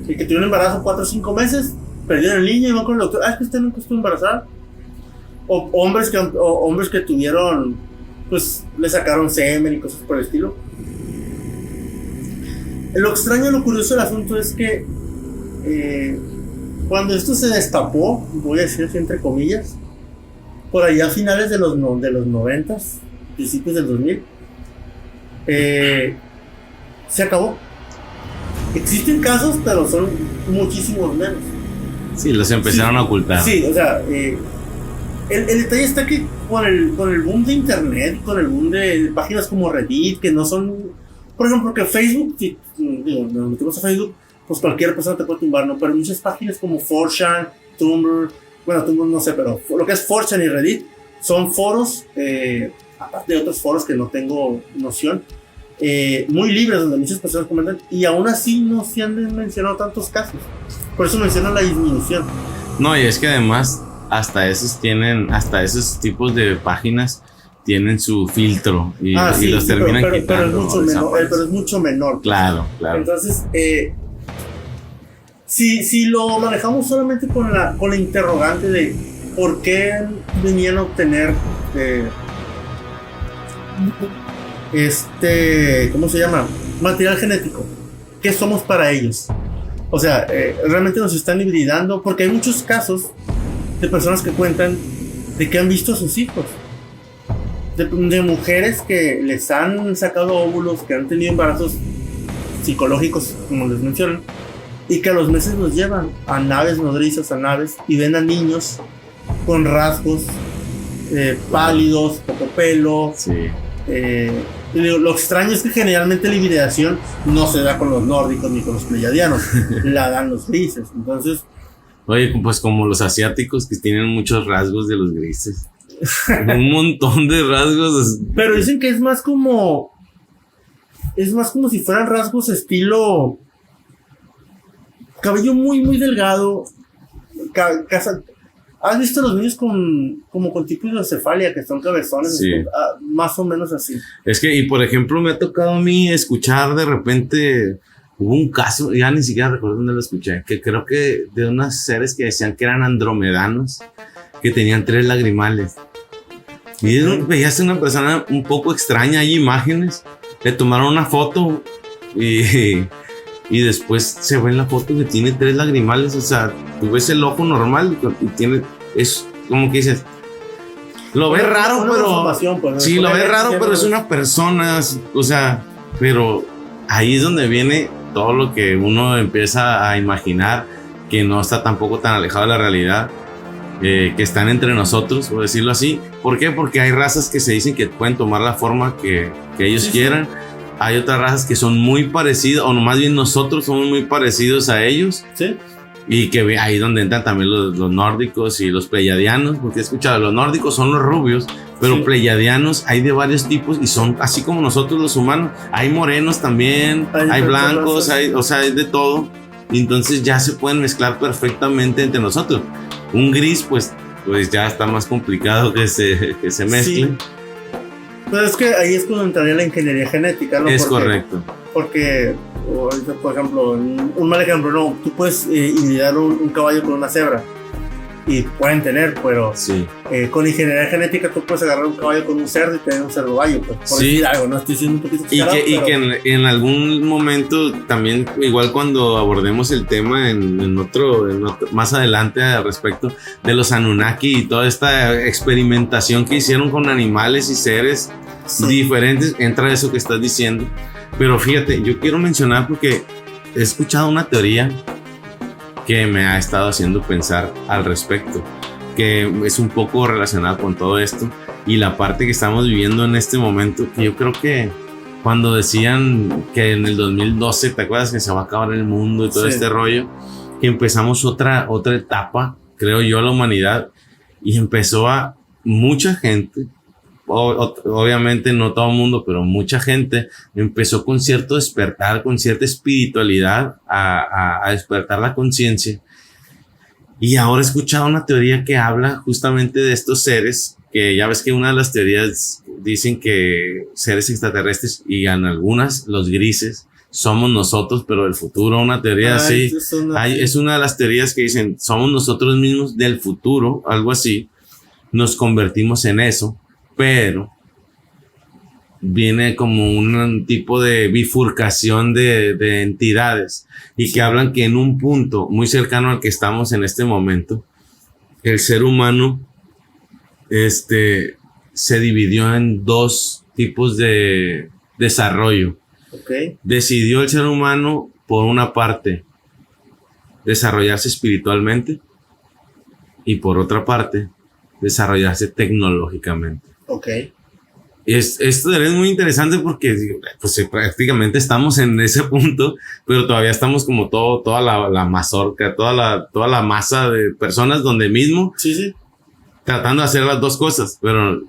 y que tuvieron embarazo 4 o 5 meses, perdieron el niño y van con el doctor, es que usted nunca estuvo embarazada. O hombres que tuvieron, pues le sacaron semen y cosas por el estilo. Lo extraño, lo curioso del asunto es que cuando esto se destapó, voy a decir así entre comillas, por allá a finales de los 90s, principios del 2000, se acabó. Existen casos, pero son muchísimos menos. Sí, los empezaron a ocultar. Sí, o sea, el detalle está que con el boom de internet, con el boom de páginas como Reddit, que no son, por ejemplo, porque Facebook, nos metemos a Facebook, pues cualquier persona te puede tumbar, ¿no? Pero muchas páginas como 4chan, Tumblr, bueno, Tumblr no sé, pero lo que es 4chan y Reddit son foros, aparte de otros foros que no tengo noción, muy libres, donde muchas personas comentan, y aún así no se han mencionado tantos casos. Por eso mencionan la disminución. No, y es que además hasta esos tipos de páginas tienen su filtro y los terminan quitando. Pero es mucho menor. Claro. Entonces, si lo manejamos solamente con la interrogante de por qué venían a obtener ¿cómo se llama? Material genético. ¿Qué somos para ellos? O sea, realmente nos están hibridando, porque hay muchos casos de personas que cuentan de que han visto a sus hijos, de mujeres que les han sacado óvulos, que han tenido embarazos psicológicos, como les mencionan, y que a los meses los llevan a naves nodrizas, y ven a niños con rasgos pálidos, poco pelo. Sí. Lo extraño es que generalmente la hibridación no se da con los nórdicos ni con los pleyadianos, la dan los grises. Entonces, oye, pues como los asiáticos, que tienen muchos rasgos de los grises, un montón de rasgos. Pero dicen que es más como si fueran rasgos estilo cabello muy muy delgado, ¿has visto los niños con tipos de cefalia, que son cabezones? Sí. Más o menos así. Es que, y por ejemplo, me ha tocado a mí escuchar de repente, hubo un caso, ya ni siquiera recuerdo dónde lo escuché, que creo que de unos seres que decían que eran andromedanos, que tenían 3 lagrimales. Y veías una persona un poco extraña, hay imágenes, le tomaron una foto y después se ve en la foto que tiene 3 lagrimales. O sea, tú ves el ojo normal y tiene, es como que dices, lo ves raro, pero pues, sí, lo ves raro, pero es una persona, o sea, pero ahí es donde viene todo lo que uno empieza a imaginar, que no está tampoco tan alejado de la realidad, que están entre nosotros, por decirlo así. ¿Por qué? Porque hay razas que se dicen que pueden tomar la forma que ellos quieran. Sí. Hay otras razas que son muy parecidas, o más bien nosotros somos muy parecidos a ellos. Sí. Y que ahí donde entran también los nórdicos y los pleiadianos, porque he escuchado, los nórdicos son los rubios, pero sí, pleiadianos hay de varios tipos y son así como nosotros los humanos. Hay morenos también, hay blancos, o sea, hay de todo. Y entonces ya se pueden mezclar perfectamente entre nosotros. Un gris, pues ya está más complicado que se mezcle. Sí. Pero es que ahí es cuando entraría la ingeniería genética, ¿no? Es correcto. Porque, por ejemplo, un mal ejemplo, no, tú puedes hibridar un caballo con una cebra y pueden tener, pero sí, con ingeniería genética tú puedes agarrar un caballo con un cerdo y tener un cerdo gallo, pues, por decir algo, ¿no? Estoy diciendo un poquito exagerado, y que en algún momento también, igual cuando abordemos el tema en otro, más adelante al respecto de los Anunnaki y toda esta experimentación que hicieron con animales y seres diferentes, entra eso que estás diciendo. Pero fíjate, yo quiero mencionar porque he escuchado una teoría que me ha estado haciendo pensar al respecto, que es un poco relacionada con todo esto y la parte que estamos viviendo en este momento, que yo creo que cuando decían que en el 2012, ¿te acuerdas que se va a acabar el mundo y todo este rollo? Que empezamos otra etapa, creo yo, la humanidad, y empezó a mucha gente, obviamente no todo el mundo, pero mucha gente empezó con cierto despertar, con cierta espiritualidad a despertar la conciencia. Y ahora he escuchado una teoría que habla justamente de estos seres, que ya ves que una de las teorías dicen que seres extraterrestres, y en algunas los grises somos nosotros, pero del futuro. Una teoría así es una de las teorías que dicen somos nosotros mismos del futuro, algo así. Nos convertimos en eso, pero viene como un tipo de bifurcación de entidades, y que hablan que en un punto muy cercano al que estamos en este momento, el ser humano se dividió en dos tipos de desarrollo. Okay. Decidió el ser humano, por una parte, desarrollarse espiritualmente, y por otra parte, desarrollarse tecnológicamente. Okay. Esto es muy interesante porque pues, prácticamente estamos en ese punto, pero todavía estamos como toda la mazorca, toda la masa de personas donde mismo tratando de hacer las dos cosas, pero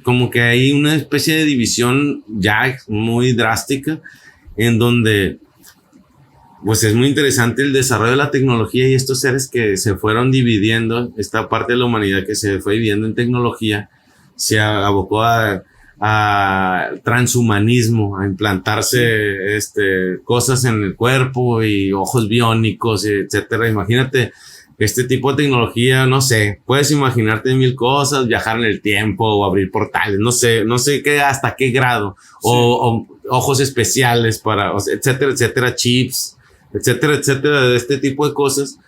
como que hay una especie de división ya muy drástica, en donde pues es muy interesante el desarrollo de la tecnología y estos seres que se fueron dividiendo, esta parte de la humanidad que se fue dividiendo en tecnología, se abocó a transhumanismo, a implantarse cosas en el cuerpo y ojos biónicos, etcétera. Imagínate este tipo de tecnología, no sé, puedes imaginarte mil cosas, viajar en el tiempo o abrir portales, no sé qué, hasta qué grado, o ojos especiales para, etcétera, etcétera, chips, etcétera, etcétera, de este tipo de cosas,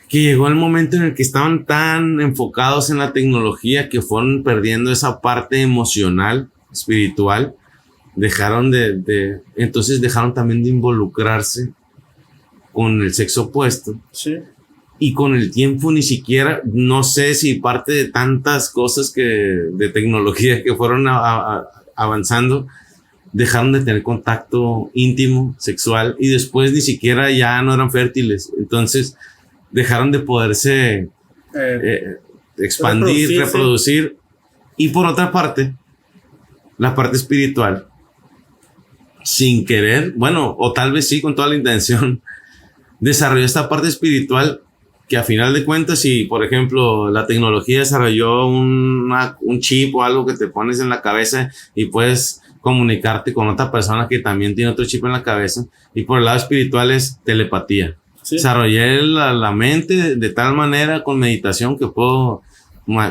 que llegó el momento en el que estaban tan enfocados en la tecnología que fueron perdiendo esa parte emocional, espiritual, entonces dejaron también de involucrarse con el sexo opuesto. Sí. Y con el tiempo ni siquiera, no sé si parte de tantas cosas de tecnología que fueron avanzando, dejaron de tener contacto íntimo, sexual, y después ni siquiera ya no eran fértiles. Entonces dejaron de poderse expandir, reproducir. Y por otra parte, la parte espiritual, sin querer, bueno, o tal vez sí, con toda la intención, desarrolló esta parte espiritual que a final de cuentas, si por ejemplo la tecnología desarrolló un chip o algo que te pones en la cabeza y puedes comunicarte con otra persona que también tiene otro chip en la cabeza, y por el lado espiritual es telepatía. Sí. Desarrollé la mente de tal manera con meditación que puedo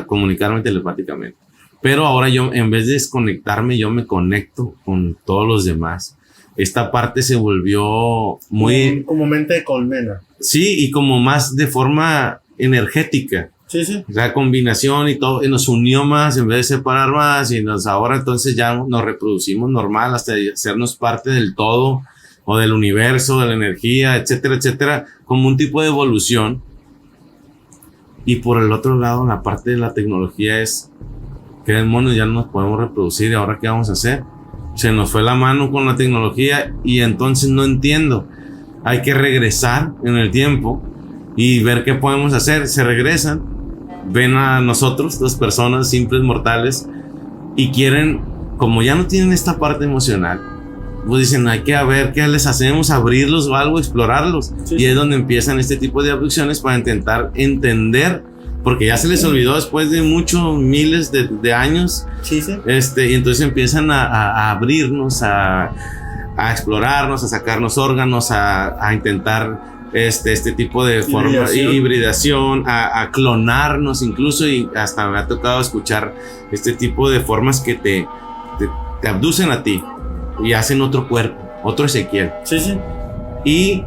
comunicarme telepáticamente. Pero ahora yo, en vez de desconectarme, yo me conecto con todos los demás. Esta parte se volvió muy... Como mente de colmena. Sí, y como más de forma energética. Sí. La combinación y todo, y nos unió más en vez de separar más, y ahora entonces ya nos reproducimos normal hasta hacernos parte del todo, o del universo, de la energía, etcétera, etcétera, como un tipo de evolución. Y por el otro lado, la parte de la tecnología es que demonios, ya no nos podemos reproducir, ¿y ahora qué vamos a hacer? Se nos fue la mano con la tecnología y entonces no entiendo. Hay que regresar en el tiempo y ver qué podemos hacer. Se regresan, ven a nosotros, las personas simples mortales, y quieren, como ya no tienen esta parte emocional, pues dicen, hay que ver qué les hacemos, abrirlos o algo, explorarlos. Sí. Y es donde empiezan este tipo de abducciones para intentar entender, porque ya se les olvidó después de muchos miles de años. Sí, sí. Y entonces empiezan a abrirnos, a explorarnos, a sacarnos órganos, a intentar este tipo de forma, hibridación, a clonarnos incluso, y hasta me ha tocado escuchar este tipo de formas que te abducen a ti y hacen otro cuerpo, otro Ezequiel. Sí, sí. Y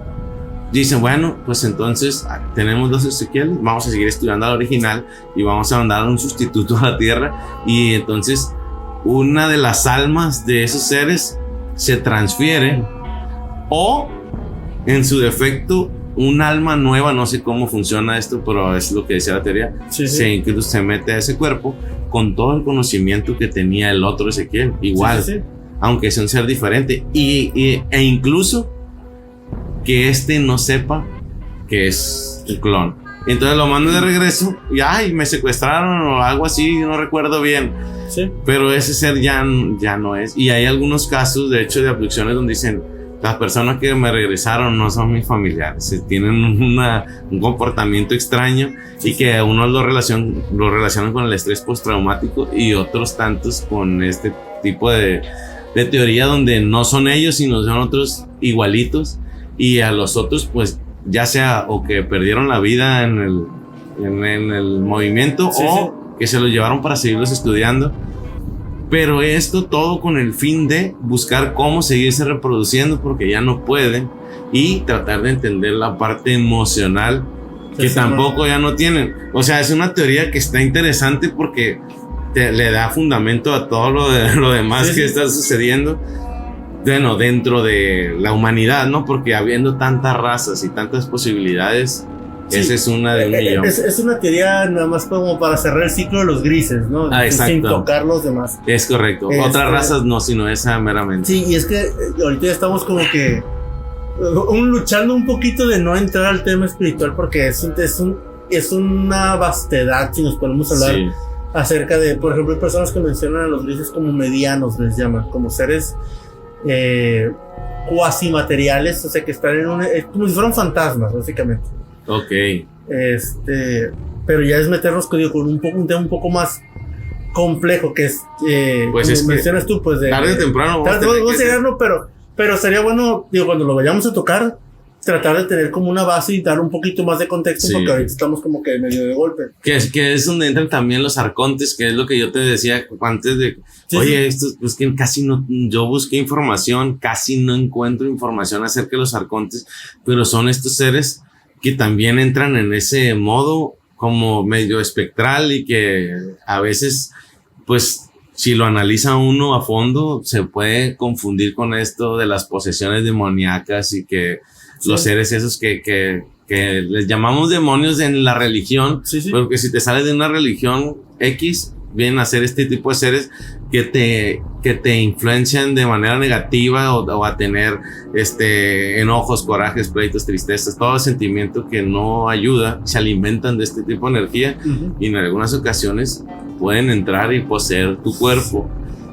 dicen, bueno, pues entonces tenemos 2 Ezequiel, vamos a seguir estudiando al original y vamos a mandar un sustituto a la tierra, y entonces una de las almas de esos seres se transfiere, o en su defecto un alma nueva, no sé cómo funciona esto, pero es lo que decía la teoría, sí, sí. Se mete a ese cuerpo con todo el conocimiento que tenía el otro Ezequiel, igual, sí, sí, sí. Aunque sea un ser diferente, e incluso que no sepa que es un clon. Entonces lo mandan de regreso y ay, me secuestraron o algo así, no recuerdo bien. Sí. Pero ese ser ya no es. Y hay algunos casos, de hecho, de abducciones donde dicen, las personas que me regresaron no son mis familiares, tienen un comportamiento extraño, y que unos lo relacionan con el estrés postraumático y otros tantos con este tipo de teoría donde no son ellos, sino son otros igualitos, y a los otros pues ya sea o que perdieron la vida en el movimiento, sí, o sí, que se los llevaron para seguirlos estudiando. Pero esto todo con el fin de buscar cómo seguirse reproduciendo, porque ya no pueden, y tratar de entender la parte emocional que tampoco ya no tienen. O sea, es una teoría que está interesante porque le da fundamento a todo lo demás, sí, que está sucediendo, bueno, dentro de la humanidad, ¿no? Porque habiendo tantas razas y tantas posibilidades, sí, esa es una de un millón. Es una teoría nada más como para cerrar el ciclo de los grises, ¿no? Sin tocar los demás. Es correcto. Otras razas no, sino esa meramente. Sí, y es que ahorita ya estamos como que luchando un poquito de no entrar al tema espiritual, porque es una vastedad si nos podemos hablar, sí, acerca de, por ejemplo, hay personas que mencionan a los grises como medianos, les llaman, como seres cuasi materiales, o sea, que están como si fueran fantasmas, básicamente. Ok. Pero ya es meternos con un tema un poco más complejo, que es, pues como es mencionas tú, pues de tarde o temprano vamos a llegarlo, pero sería bueno, digo, cuando lo vayamos a tocar, tratar de tener como una base y dar un poquito más de contexto, sí, porque ahorita estamos como que medio de golpe. Que es donde entran también los arcontes, que es lo que yo te decía antes de, sí, oye, sí, esto, pues que casi no, yo busqué información, casi no encuentro información acerca de los arcontes, pero son estos seres que también entran en ese modo como medio espectral, y que a veces, pues, si lo analiza uno a fondo, se puede confundir con esto de las posesiones demoníacas, y que sí, los seres esos que les llamamos demonios en la religión, sí, sí, porque si te sales de una religión X, vienen a ser este tipo de seres que te influencian de manera negativa, o a tener enojos, corajes, pleitos, tristezas, todo sentimiento que no ayuda, se alimentan de este tipo de energía, uh-huh, y en algunas ocasiones pueden entrar y poseer tu cuerpo.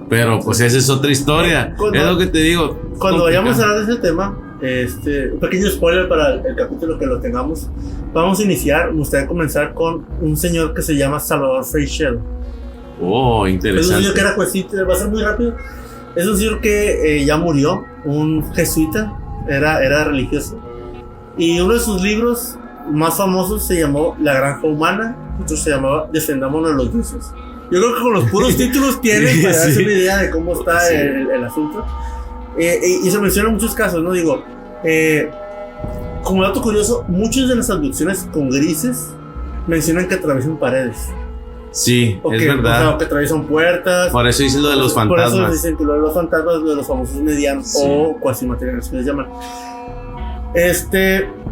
Pero pues esa es otra historia. Es lo que te digo. Cuando vayamos a hablar de ese tema, un pequeño spoiler para el capítulo que lo tengamos, vamos a iniciar, me gustaría comenzar con un señor que se llama Salvador Freixedo. Oh, interesante. Es un señor que era juecito, va a ser muy rápido. Es un señor que ya murió, un jesuita, era religioso. Y uno de sus libros más famosos se llamó La Granja Humana, otro se llamaba Defendámonos de los dioses. Yo creo que con los puros títulos tienen para darse, sí, una idea de cómo está, sí, el asunto. Y se mencionan muchos casos, ¿no? Digo, como dato curioso, muchas de las abducciones con grises mencionan que atraviesan paredes. Sí, O es que, verdad. O sea, o que atraviesan puertas. Por eso dice lo de los Por eso fantasmas. dicen que lo de los fantasmas, lo de los famosos medianos Sí. o cuasimateriales que les llaman.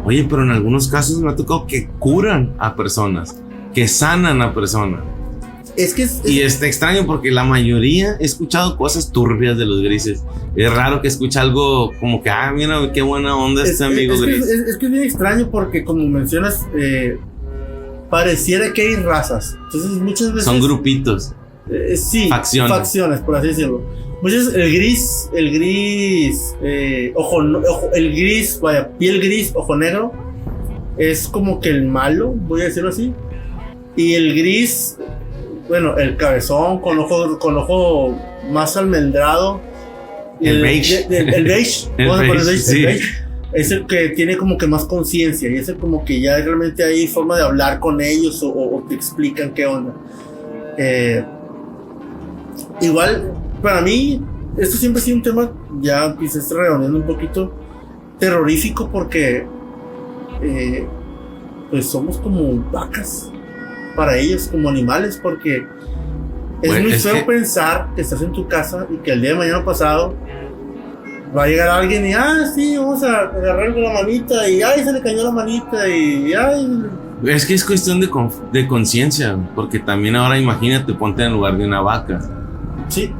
Oye, pero en algunos casos me ha tocado que curan a personas, que sanan a personas. Es que Y está extraño porque la mayoría he escuchado cosas turbias de los grises. Es raro que escuche algo como que, mira, qué buena onda este amigo gris. Es que es bien extraño porque, como mencionas, pareciera que hay razas. Entonces, muchas veces. Son grupitos. Sí, facciones, por así decirlo. Muchas veces el gris, el gris, vaya, piel gris, ojo negro, es como que el malo, voy a decirlo así. Y el gris, bueno, el cabezón con ojo más almendrado. El beige. El beige. El beige, sí. El beige es el que tiene como que más conciencia y es el como que ya realmente hay forma de hablar con ellos o te explican qué onda. Igual, para mí, esto siempre ha sido un tema, ya quizás reuniendo un poquito, terrorífico porque pues somos como vacas para ellos, como animales, porque es muy feo pensar que estás en tu casa y que el día de mañana pasado va a llegar alguien y sí, vamos a agarrarle la manita y se le cayó la manita y Es que es cuestión de conciencia, porque también ahora imagínate, ponte en el lugar de una vaca. Sí.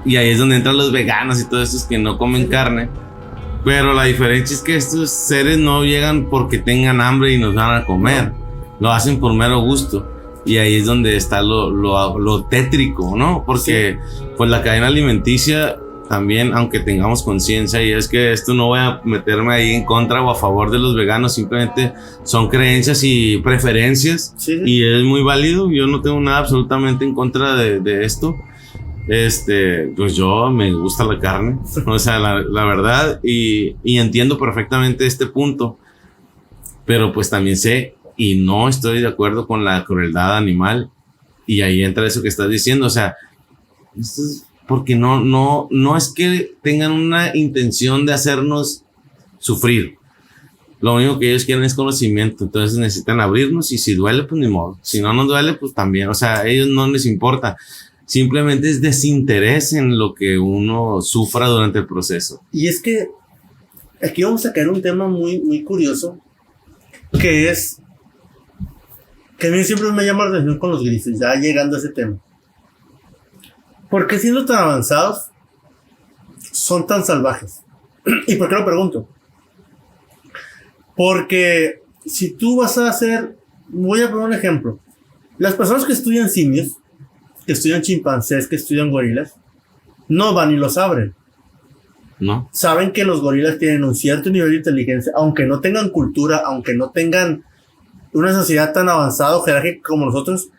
Y ahí es donde entran los veganos y todos estos que no comen carne. Pero la diferencia es que estos seres no llegan porque tengan hambre y nos van a comer. Lo hacen por mero gusto. Y ahí es donde está lo tétrico, ¿no? Porque pues la cadena alimenticia también, aunque tengamos conciencia, y es que esto no voy a meterme ahí en contra o a favor de los veganos, simplemente son creencias y preferencias. Sí. Y es muy válido. Yo no tengo nada absolutamente en contra de esto. Pues yo me gusta la carne, o sea, la verdad, y entiendo perfectamente este punto, pero pues también sé y no estoy de acuerdo con la crueldad animal, y ahí entra eso que estás diciendo, o sea, esto es porque no es que tengan una intención de hacernos sufrir. Lo único que ellos quieren es conocimiento, entonces necesitan abrirnos, y si duele, pues ni modo, si no nos duele, pues también, o sea, a ellos no les importa. Simplemente es desinterés en lo que uno sufra durante el proceso. Y es que aquí vamos a caer un tema muy, muy curioso, que es que a mí siempre me llama la atención con los grises, ya llegando a ese tema. ¿Por qué siendo tan avanzados son tan salvajes? ¿Y por qué lo pregunto? Porque si tú vas a hacer, voy a poner un ejemplo, las personas que estudian simios, que estudian chimpancés, que estudian gorilas, no van y los abren. ¿No? Saben que los gorilas tienen un cierto nivel de inteligencia, aunque no tengan cultura, aunque no tengan una sociedad tan avanzada o jerárquica como nosotros.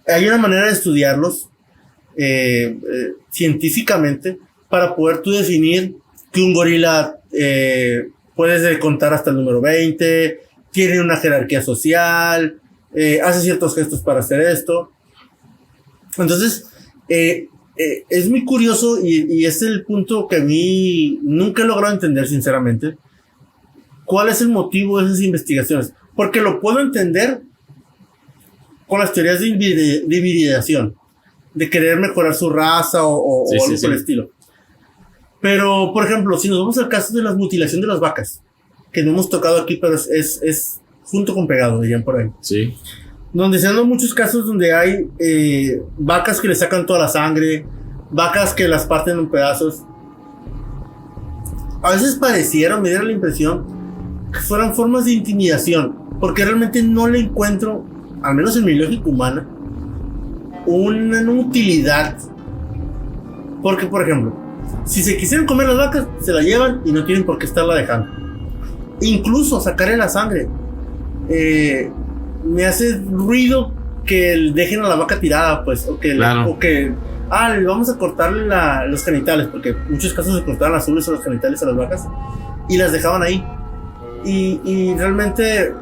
Hay una manera de estudiarlos científicamente para poder tú definir que un gorila puede contar hasta el número 20, tiene una jerarquía social, hace ciertos gestos para hacer esto. Entonces, es muy curioso y es el punto que a mí nunca he logrado entender, sinceramente. ¿Cuál es el motivo de esas investigaciones? Porque lo puedo entender con las teorías de hibridación, de querer mejorar su raza o algo por el estilo. Pero, por ejemplo, si nos vamos al caso de la mutilación de las vacas, que no hemos tocado aquí, pero es junto con pegado, dirían por ahí. Sí. Donde se dan muchos casos donde hay vacas que le sacan toda la sangre, vacas que las parten en pedazos. A veces me diera la impresión que fueran formas de intimidación, porque realmente no le encuentro, al menos en mi lógica humana, una utilidad. Porque, por ejemplo, si se quisieran comer las vacas, se la llevan y no tienen por qué estarla dejando. Incluso sacarle la sangre. Me hace ruido que dejen a la vaca tirada, pues, Claro. le vamos a cortarle los genitales, porque en muchos casos se cortaban las ubres o los genitales a las vacas y las dejaban ahí. Y realmente,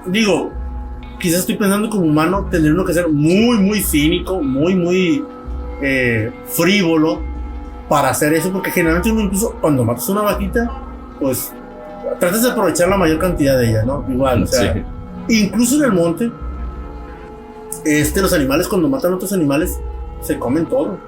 digo, quizás estoy pensando como humano, tendría uno que ser muy, muy cínico, muy, muy frívolo para hacer eso, porque generalmente uno incluso cuando matas una vaquita, pues tratas de aprovechar la mayor cantidad de ella, ¿no? Igual, o sea, incluso en el monte, los animales cuando matan a otros animales se comen todo.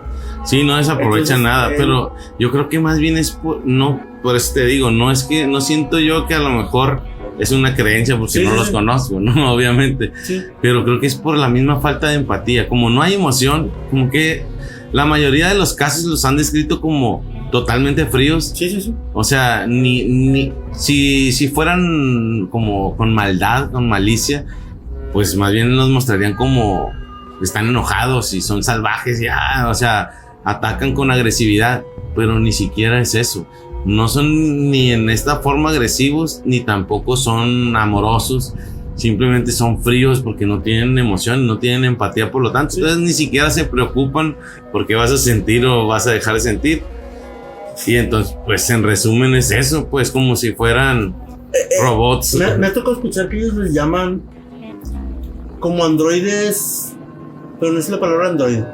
Sí, no desaprovechan Entonces, nada, pero yo creo que más bien es por eso te digo, no es que, no siento yo que a lo mejor es una creencia porque Sí, no sí, los sí. conozco, ¿no? Obviamente, Sí. pero creo que es por la misma falta de empatía, como no hay emoción, como que la mayoría de los casos los han descrito como totalmente fríos. Sí, sí, sí. O sea, ni si fueran como con maldad, con malicia, pues más bien nos mostrarían como están enojados y son salvajes, ya, o sea, atacan con agresividad, pero ni siquiera es eso. No son ni en esta forma agresivos, ni tampoco son amorosos. Simplemente son fríos porque no tienen emoción, no tienen empatía, por lo tanto, Sí. entonces ni siquiera se preocupan por qué vas a sentir o vas a dejar de sentir. Y entonces, pues en resumen es eso, pues como si fueran robots. Me ha tocado escuchar que ellos les llaman como androides, pero no es la palabra androide,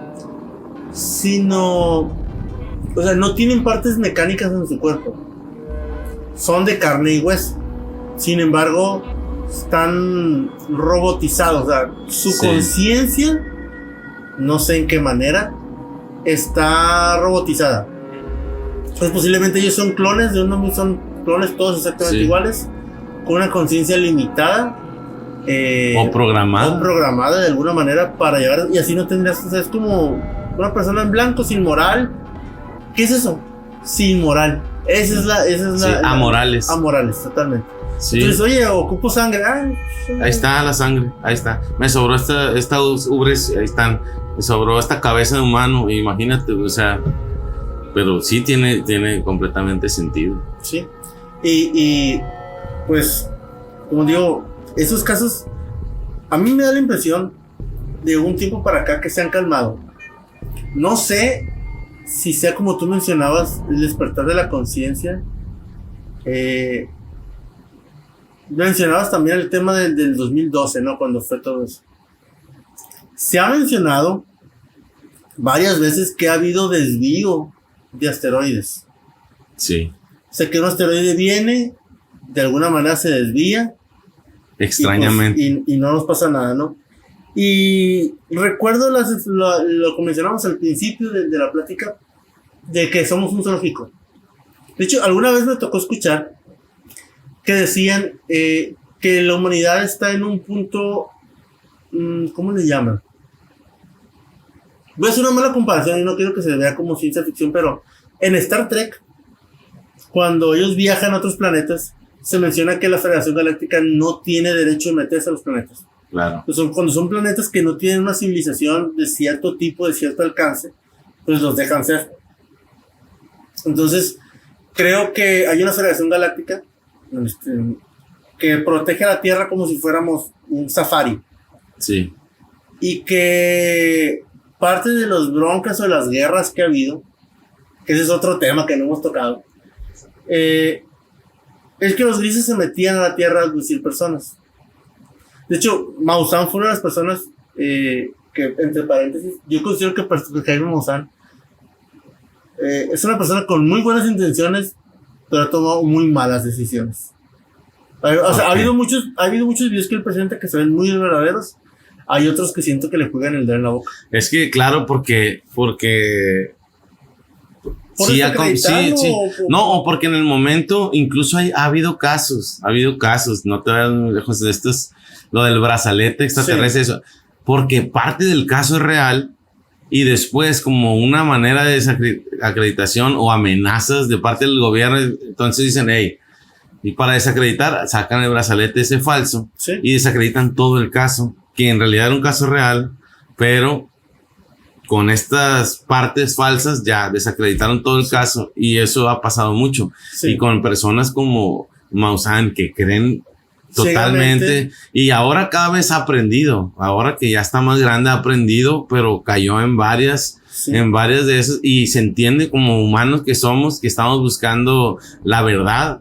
sino, o sea, no tienen partes mecánicas en su cuerpo, son de carne y hueso, sin embargo, están robotizados, o sea, su Sí. conciencia, no sé en qué manera, está robotizada. Pues posiblemente ellos son clones de uno, son clones todos exactamente Sí. iguales, con una conciencia limitada. O programado. O programada de alguna manera para llegar, y así no tendrías, o sea, es como una persona en blanco sin moral. ¿Qué es eso? Sin moral. Esa es Sí, la amorales. amorales, totalmente. Sí. Entonces, oye, ocupo sangre. Ahí está la sangre, ahí está. Me sobró estas ubres, ahí están. Me sobró esta cabeza de humano, imagínate, o sea. Pero sí tiene completamente sentido. Sí. Y pues, como digo, esos casos, a mí me da la impresión de un tiempo para acá que se han calmado. No sé si sea como tú mencionabas, el despertar de la conciencia. Mencionabas también el tema del 2012, ¿no? Cuando fue todo eso. Se ha mencionado varias veces que ha habido desvío de asteroides. Sí, O sea, que un asteroide viene, de alguna manera se desvía. extrañamente. Y no nos pasa nada, ¿no? Y recuerdo lo que mencionamos al principio de la plática, de que somos un zoológico. De hecho, alguna vez me tocó escuchar que decían que la humanidad está en un punto, ¿cómo le llaman? Voy a hacer una mala comparación y no quiero que se vea como ciencia ficción, pero en Star Trek, cuando ellos viajan a otros planetas, se menciona que la Federación Galáctica no tiene derecho de meterse a los planetas. Claro. Pues cuando son planetas que no tienen una civilización de cierto tipo, de cierto alcance, pues los dejan ser. Entonces, creo que hay una Federación Galáctica que protege a la Tierra como si fuéramos un safari. Sí. Y que parte de los broncas o de las guerras que ha habido, que ese es otro tema que no hemos tocado, es que los grises se metían a la Tierra a abducir personas. De hecho, Maussan fue una de las personas que, entre paréntesis, yo considero que Jaime Maussan es una persona con muy buenas intenciones, pero ha tomado muy malas decisiones. O sea, ha habido muchos videos que el presidente que se ven muy verdaderos. Hay otros que siento que le juegan el dedo en la boca. Es que, claro, porque ¿Por sí, desacreditarlo sí. o- No, o porque en el momento incluso ha habido casos, no te vayas muy lejos de estos, lo del brazalete extraterrestre, eso, porque parte del caso es real y después como una manera de desacreditación o amenazas de parte del gobierno, entonces dicen, hey, y para desacreditar sacan el brazalete ese falso Sí. y desacreditan todo el caso, que en realidad era un caso real, pero con estas partes falsas ya desacreditaron todo el caso y eso ha pasado mucho. Sí. Y con personas como Maussan que creen totalmente Ciegamente. y ahora cada vez ha aprendido, ahora que ya está más grande ha aprendido, pero cayó en varias Sí. de esas y se entiende como humanos que somos, que estamos buscando la verdad,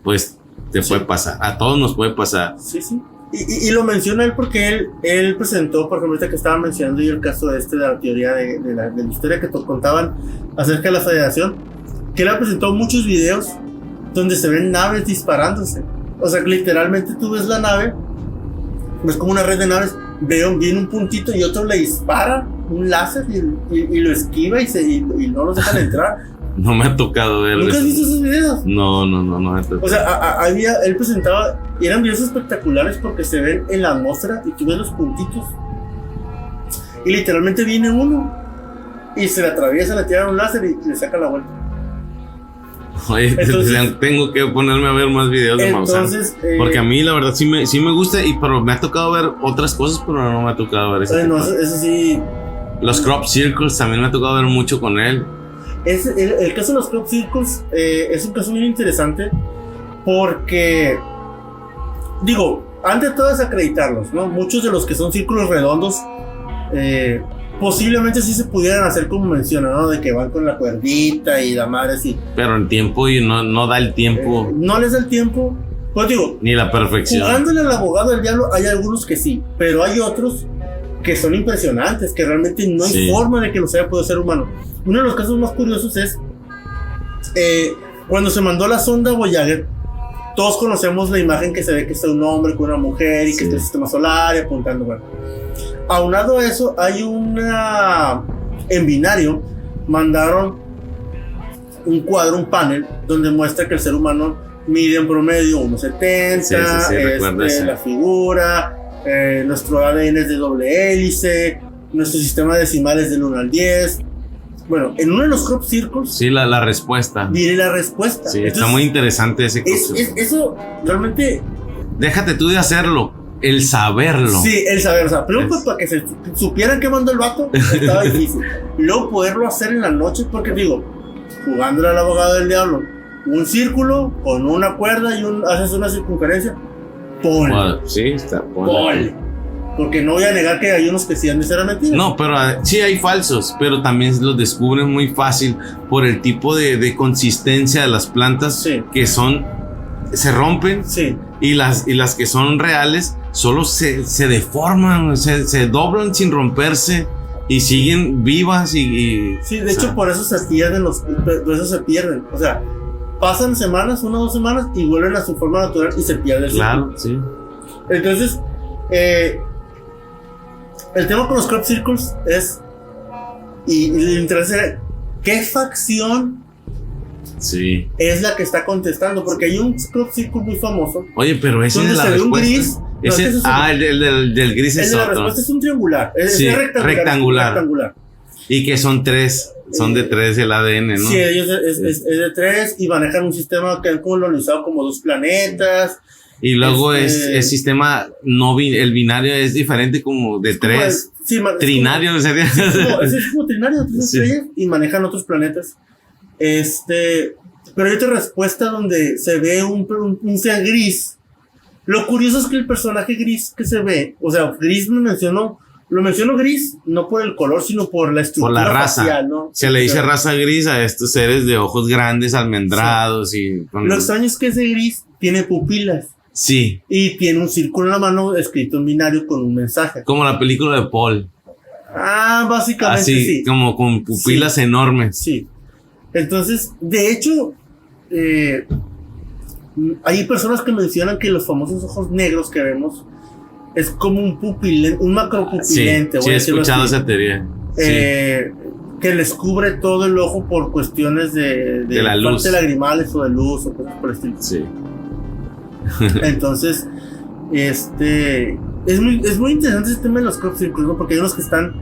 pues te puede pasar, a todos nos puede pasar. Sí, sí. Y lo menciona él porque él presentó, por ejemplo, ahorita que estaba mencionando yo el caso de la teoría de la historia que contaban acerca de la Federación, que él ha presentado muchos videos donde se ven naves disparándose. O sea, que literalmente tú ves la nave, ves como una red de naves viene un puntito y otro le dispara un láser y lo esquiva y no los dejan entrar. No me ha tocado ver. ¿Nunca has visto esos videos? No me ha tocado. O sea, él presentaba, y eran videos espectaculares porque se ven en la atmósfera y tú ves los puntitos. Y literalmente viene uno y se le atraviesa, le tiran un láser y le saca la vuelta. Oye, entonces, tengo que ponerme a ver más videos de Maussan. Porque a mí la verdad sí me gusta, pero me ha tocado ver otras cosas, pero no me ha tocado ver eso. Eso sí. Los crop circles también me ha tocado ver mucho con él. El caso de los crop circles es un caso muy interesante porque, digo, antes de todo es acreditarlos, ¿no? Muchos de los que son círculos redondos posiblemente sí se pudieran hacer como menciona, ¿no? De que van con la cuerdita y la madre así. Pero el tiempo y no da el tiempo. No les da el tiempo. Pues digo, ni la perfección. Jugándole al abogado del diablo, hay algunos que sí, pero hay otros que son impresionantes, que realmente no hay forma de que los haya podido ser humano. Uno de los casos más curiosos es cuando se mandó la sonda Voyager. Todos conocemos la imagen que se ve que está un hombre con una mujer y que está el sistema solar y apuntando, bueno. Aunado a eso, hay en binario mandaron un cuadro, un panel, donde muestra que el ser humano mide en promedio 1.70, la figura, nuestro ADN es de doble hélice, nuestro sistema decimal es del 1 al 10. Bueno, en uno de los crop circles. Sí, la respuesta. Viene la respuesta. Sí, entonces, está muy interesante ese crop. Eso realmente. Déjate tú de hacerlo. El saberlo. Sí, el saber. O sea, primero pues, para que se supieran que mandó el vato, estaba difícil. Luego poderlo hacer en la noche, porque digo, jugándole al abogado del diablo, un círculo con una cuerda y haces una circunferencia. Ponle. Bueno, sí, está. Ponle. Porque no voy a negar que hay unos que sí han de ser mentiras. No, pero sí hay falsos, pero también los descubren muy fácil por el tipo de consistencia de las plantas que se rompen y las que son reales solo se deforman, se doblan sin romperse y siguen vivas y sí, de hecho por eso se pierden o sea, pasan semanas, 1 o 2 semanas y vuelven a su forma natural y se pierde el círculo. Sí. Entonces el tema con los crop circles es y lo interesante, ¿qué facción es la que está contestando? Porque hay un crop circle muy famoso. Oye, pero ese es la respuesta. El del gris es otro. La respuesta es un triangular. Es rectangular. Y que son 3. Son de 3 el ADN, ¿no? Sí, ellos es de 3 y manejan un sistema que han colonizado como 2 planetas. Y luego es sistema el binario es diferente como de 3. Trinario sería. Es como trinario, 3 estrellas y manejan otros planetas. Pero hay otra respuesta donde se ve un ser gris. Lo curioso es que el personaje gris que se ve, o sea, gris lo menciono gris no por el color, sino por la estructura, por la raza facial, ¿no? Se le dice raza gris a estos seres de ojos grandes, almendrados Lo extraño es que ese gris tiene pupilas. Sí. Y tiene un círculo en la mano escrito en binario con un mensaje. Como la película de Paul. Básicamente sí. Como con pupilas enormes. Sí. Entonces, de hecho, hay personas que mencionan que los famosos ojos negros que vemos es como un macropupilente. Sí, he escuchado esa teoría. Que les cubre todo el ojo por cuestiones de la luz, lagrimales o de luz o cosas por el estilo. Sí. Entonces, es muy interesante este tema de los crop circles, ¿no? Porque hay unos que están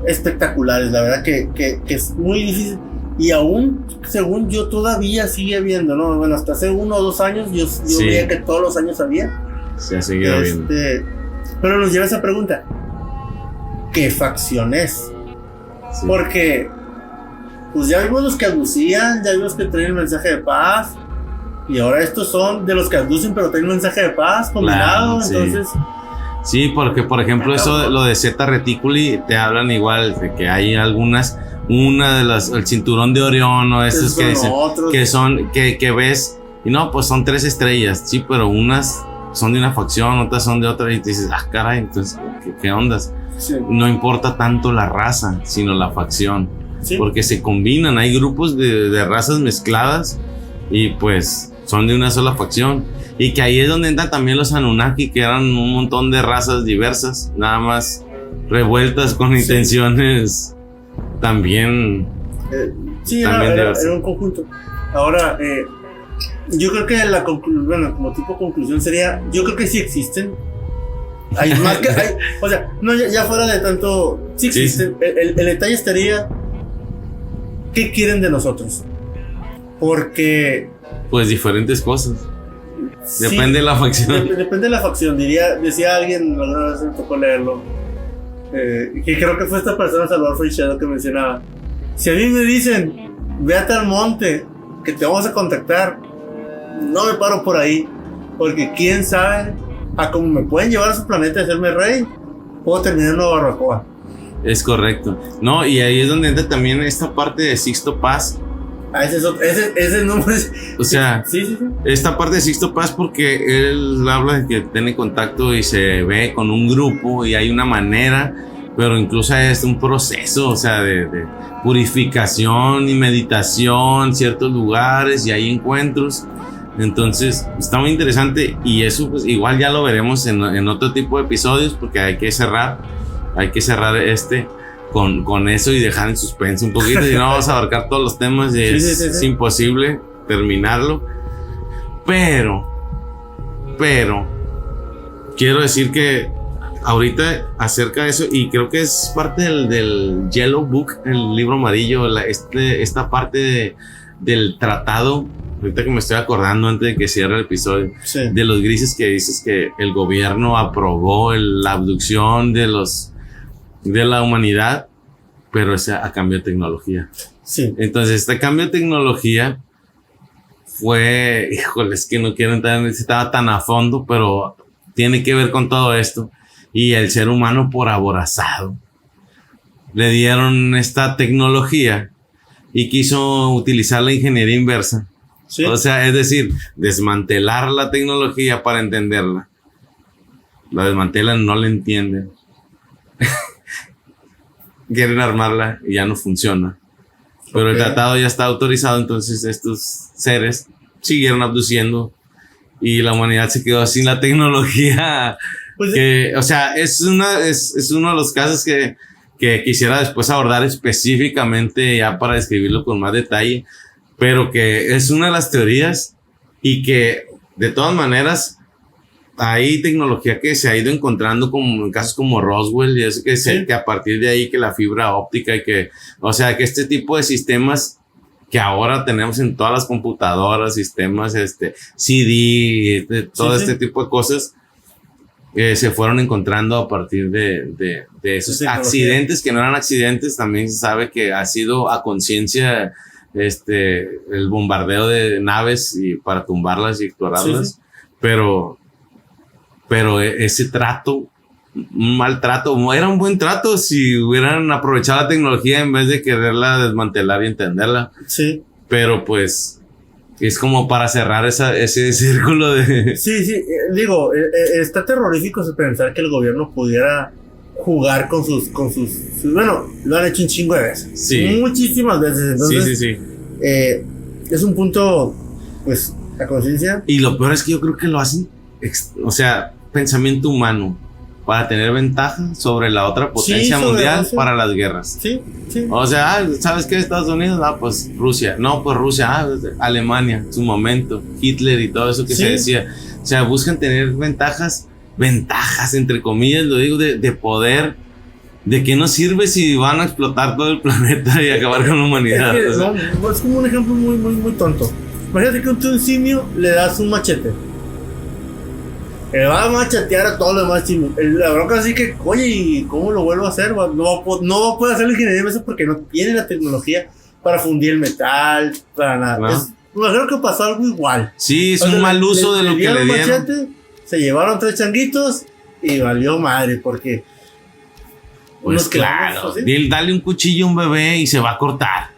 espectaculares, la verdad que es muy difícil. Y aún, según yo, todavía sigue habiendo, ¿no? Bueno, hasta hace 1 o 2 años yo veía que todos los años había. Sí, ha seguido habiendo. Pero nos lleva esa pregunta: ¿qué facción es? Sí. Porque, pues ya vimos los que aducían, ya vimos que traen el mensaje de paz. Y ahora estos son de los que aducen, pero traen un mensaje de paz combinado. Claro, entonces. Sí, porque, por ejemplo, lo de Zeta Reticuli te hablan igual de que hay algunas. Una de el cinturón de Orión o esos que dicen que son que ves y no, pues son 3 estrellas, sí, pero unas son de una facción, otras son de otra y te dices, caray, entonces ¿qué ondas? Sí. No importa tanto la raza, sino la facción, porque se combinan, hay grupos de razas mezcladas y pues son de una sola facción. Y que ahí es donde entran también los Anunnaki, que eran un montón de razas diversas, nada más revueltas con intenciones también. Sí, también era un conjunto. Ahora, yo creo que bueno, como tipo conclusión sería, yo creo que sí existen. Hay más que hay, o sea, no, ya fuera de tanto, sí existen. Sí. El detalle estaría, ¿qué quieren de nosotros? Porque pues diferentes cosas. Depende, sí, de la facción. Depende de la facción. Decía alguien, alguna vez me tocó leerlo, que creo que fue esta persona, Salvador Freixedo, que mencionaba: si a mí me dicen, véate al monte, que te vamos a contactar, no me paro por ahí, porque quién sabe, a cómo me pueden llevar a su planeta y hacerme rey, puedo terminar en una barbacoa. Es correcto. No, y ahí es donde entra también esta parte de Sixto Paz. Ese nombre es, o sea, sí. Esta parte de Sixto Paz, porque él habla de que tiene contacto y se ve con un grupo y hay una manera, pero incluso es un proceso, o sea, de purificación y meditación, ciertos lugares, y hay encuentros. Entonces está muy interesante, y eso pues igual ya lo veremos en otro tipo de episodios, porque hay que cerrar con eso y dejar en suspenso un poquito, y no vamos a abarcar todos los temas y es imposible terminarlo, pero quiero decir que ahorita acerca de eso, y creo que es parte del Yellow Book, el libro amarillo, esta parte del tratado, ahorita que me estoy acordando antes de que cierre el episodio, de los grises, que dices que el gobierno aprobó la abducción de la humanidad, pero es a cambio de tecnología. Sí. Entonces, este cambio de tecnología fue, híjole, es que no quiero entrar en estaba tan a fondo, pero tiene que ver con todo esto. Y el ser humano, por aborazado, le dieron esta tecnología y quiso utilizar la ingeniería inversa. Sí. O sea, es decir, desmantelar la tecnología para entenderla. La desmantelan, no la entienden. Quieren armarla y ya no funciona. Pero el tratado ya está autorizado, entonces estos seres siguieron abduciendo y la humanidad se quedó sin la tecnología. Pues o sea, es uno de los casos que quisiera después abordar específicamente, ya para describirlo con más detalle, pero que es una de las teorías, y que de todas maneras hay tecnología que se ha ido encontrando, como en casos como Roswell, y eso que a partir de ahí, que la fibra óptica, y que, o sea, que este tipo de sistemas que ahora tenemos en todas las computadoras, sistemas CD, todo este tipo de cosas, se fueron encontrando a partir de esos accidentes que no eran accidentes. También se sabe que ha sido a conciencia el bombardeo de naves y para tumbarlas y explorarlas, pero ese trato, un mal trato, era un buen trato si hubieran aprovechado la tecnología en vez de quererla desmantelar y entenderla. Sí. Pero pues es como para cerrar ese círculo de... Sí, digo, está terrorífico pensar que el gobierno pudiera jugar con sus bueno, lo han hecho un chingo de veces. Sí. Muchísimas veces. Entonces, sí. Es un punto, pues, la conciencia. Y lo peor es que yo creo que lo hacen, o sea, pensamiento humano, para tener ventaja sobre la otra potencia mundial para las guerras. Sí. O sea, ¿sabes qué? Estados Unidos, pues Rusia. No, pues Rusia, Alemania, en su momento, Hitler y todo eso que se decía. O sea, buscan tener ventajas entre comillas, lo digo, de poder. ¿De qué nos sirve si van a explotar todo el planeta y acabar con la humanidad? Es como un ejemplo muy, muy, muy tonto. Imagínate que a un simio le das un machete. Va a machetear a todos los demás simios. La bronca así que, oye, ¿y cómo lo vuelvo a hacer? No va a poder hacer la ingeniería inversa porque no tiene la tecnología para fundir el metal, para nada. ¿No? Creo que pasó algo igual. Sí, es un mal uso de lo que le dieron. Machete, se llevaron 3 changuitos y valió madre porque... Pues claro, dale un cuchillo a un bebé y se va a cortar.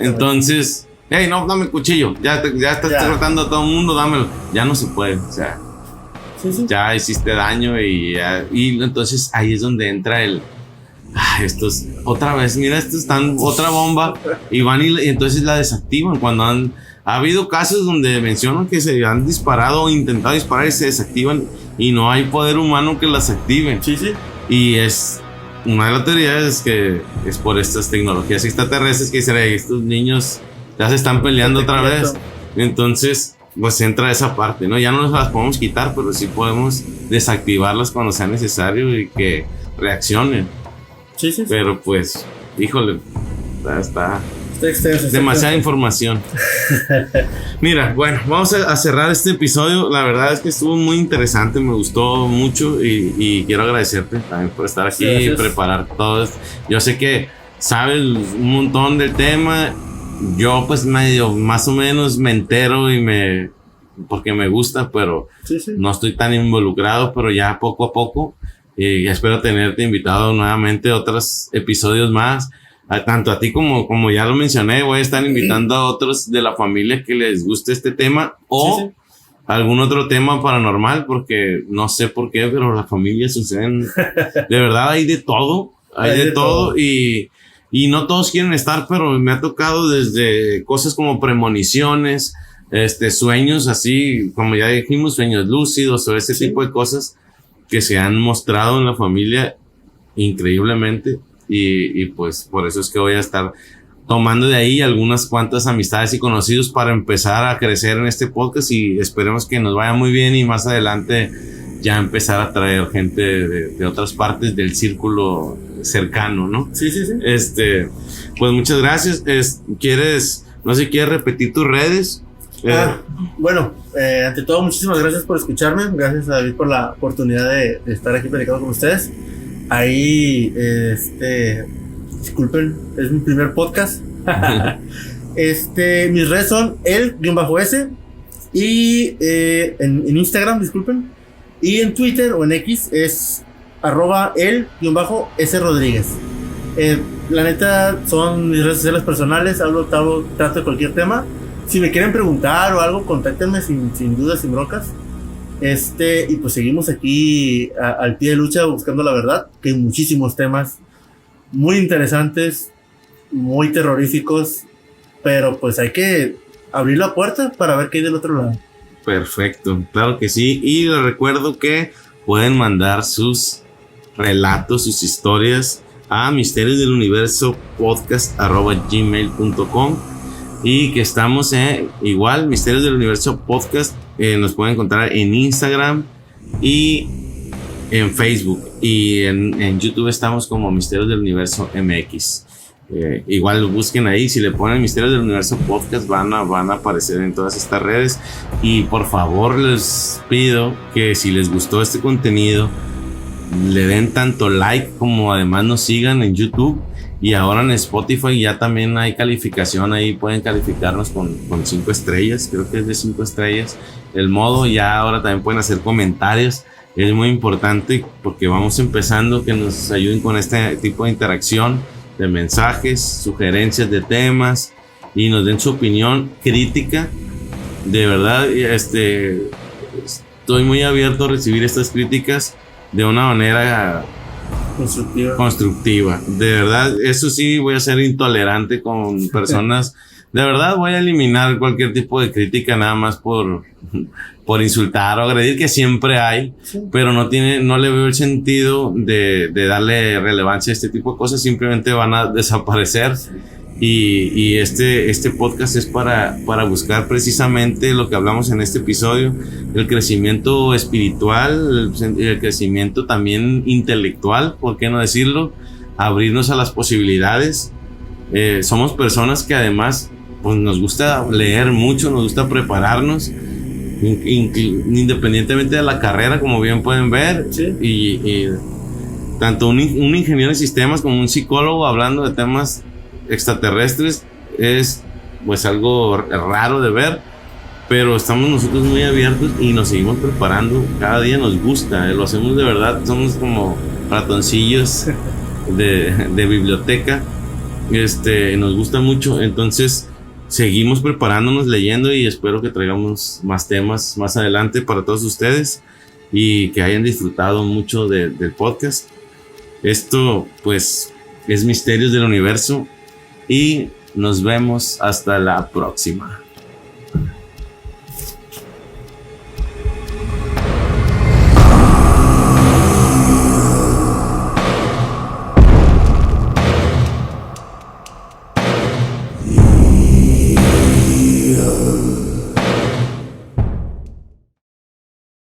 Entonces, hey, no, dame el cuchillo. Ya estás cortando a todo el mundo, dámelo. Ya no se puede, o sea, ya hiciste daño y entonces ahí es donde entra otra vez, mira, estos están otra bomba y van y entonces la desactivan cuando ha habido casos donde mencionan que se han disparado o intentado disparar y se desactivan y no hay poder humano que las active. Sí, sí. Y es una de las teorías es que es por estas tecnologías extraterrestres que dicen, estos niños ya se están peleando otra vez. Entonces, pues entra esa parte, ¿no? Ya no nos las podemos quitar, pero sí podemos desactivarlas cuando sea necesario y que reaccionen. Sí, sí. Pero pues, híjole, está extenso, demasiada información. Mira, bueno, vamos a cerrar este episodio. La verdad es que estuvo muy interesante, me gustó mucho y quiero agradecerte también por estar aquí y preparar todo esto. Yo sé que sabes un montón del tema. Yo pues medio más o menos me entero porque me gusta, pero no estoy tan involucrado, pero ya poco a poco y espero tenerte invitado nuevamente a otros episodios más. Tanto a ti como ya lo mencioné, voy a estar invitando a otros de la familia que les guste este tema o algún otro tema paranormal, porque no sé por qué, pero las familias suceden, de verdad hay de todo, hay de todo y no todos quieren estar, pero me ha tocado desde cosas como premoniciones, sueños así, como ya dijimos, sueños lúcidos o ese tipo de cosas que se han mostrado en la familia increíblemente. Y pues por eso es que voy a estar tomando de ahí algunas cuantas amistades y conocidos para empezar a crecer en este podcast y esperemos que nos vaya muy bien y más adelante ya empezar a traer gente de otras partes del círculo cercano, ¿no? Sí. Pues muchas gracias. No sé si quieres repetir tus redes. Bueno, ante todo muchísimas gracias por escucharme, gracias a David por la oportunidad de estar aquí platicando con ustedes. Ahí, disculpen, es mi primer podcast. Mis redes son el_s y en Instagram, disculpen, y en Twitter o en X es @el_s Rodríguez. La neta son mis redes sociales personales, trato de cualquier tema. Si me quieren preguntar o algo, contáctenme sin dudas, sin broncas. Y pues seguimos aquí al pie de lucha buscando la verdad, que hay muchísimos temas muy interesantes, muy terroríficos, pero pues hay que abrir la puerta para ver qué hay del otro lado. Perfecto, claro que sí, y les recuerdo que pueden mandar sus relatos, sus historias a misteriosdeluniversopodcast@gmail.com y que estamos igual, Misterios del Universo Podcast. Nos pueden encontrar en Instagram y en Facebook y en YouTube estamos como Misterios del Universo MX. Igual busquen ahí, si le ponen Misterios del Universo Podcast van a aparecer en todas estas redes y por favor les pido que si les gustó este contenido le den tanto like como además nos sigan en YouTube. Y ahora en Spotify ya también hay calificación, ahí pueden calificarnos con 5 estrellas, creo que es de 5 estrellas el modo, ya ahora también pueden hacer comentarios, es muy importante porque vamos empezando, que nos ayuden con este tipo de interacción, de mensajes, sugerencias de temas y nos den su opinión crítica, de verdad, estoy muy abierto a recibir estas críticas de una manera constructiva. De verdad, eso sí, voy a ser intolerante con personas. De verdad, voy a eliminar cualquier tipo de crítica nada más por insultar o agredir, que siempre hay, pero no le veo el sentido de darle relevancia a este tipo de cosas, simplemente van a desaparecer. Y este podcast es para buscar precisamente lo que hablamos en este episodio, el crecimiento espiritual, el crecimiento también intelectual, ¿por qué no decirlo? Abrirnos a las posibilidades. Somos personas que además pues nos gusta leer mucho, nos gusta prepararnos, independientemente de la carrera, como bien pueden ver, y tanto un ingeniero de sistemas como un psicólogo hablando de temas extraterrestres es pues algo raro de ver, pero estamos nosotros muy abiertos y nos seguimos preparando, cada día nos gusta, lo hacemos de verdad, somos como ratoncillos de biblioteca, nos gusta mucho, entonces seguimos preparándonos, leyendo y espero que traigamos más temas más adelante para todos ustedes y que hayan disfrutado mucho del podcast. Esto pues es Misterios del Universo y nos vemos hasta la próxima.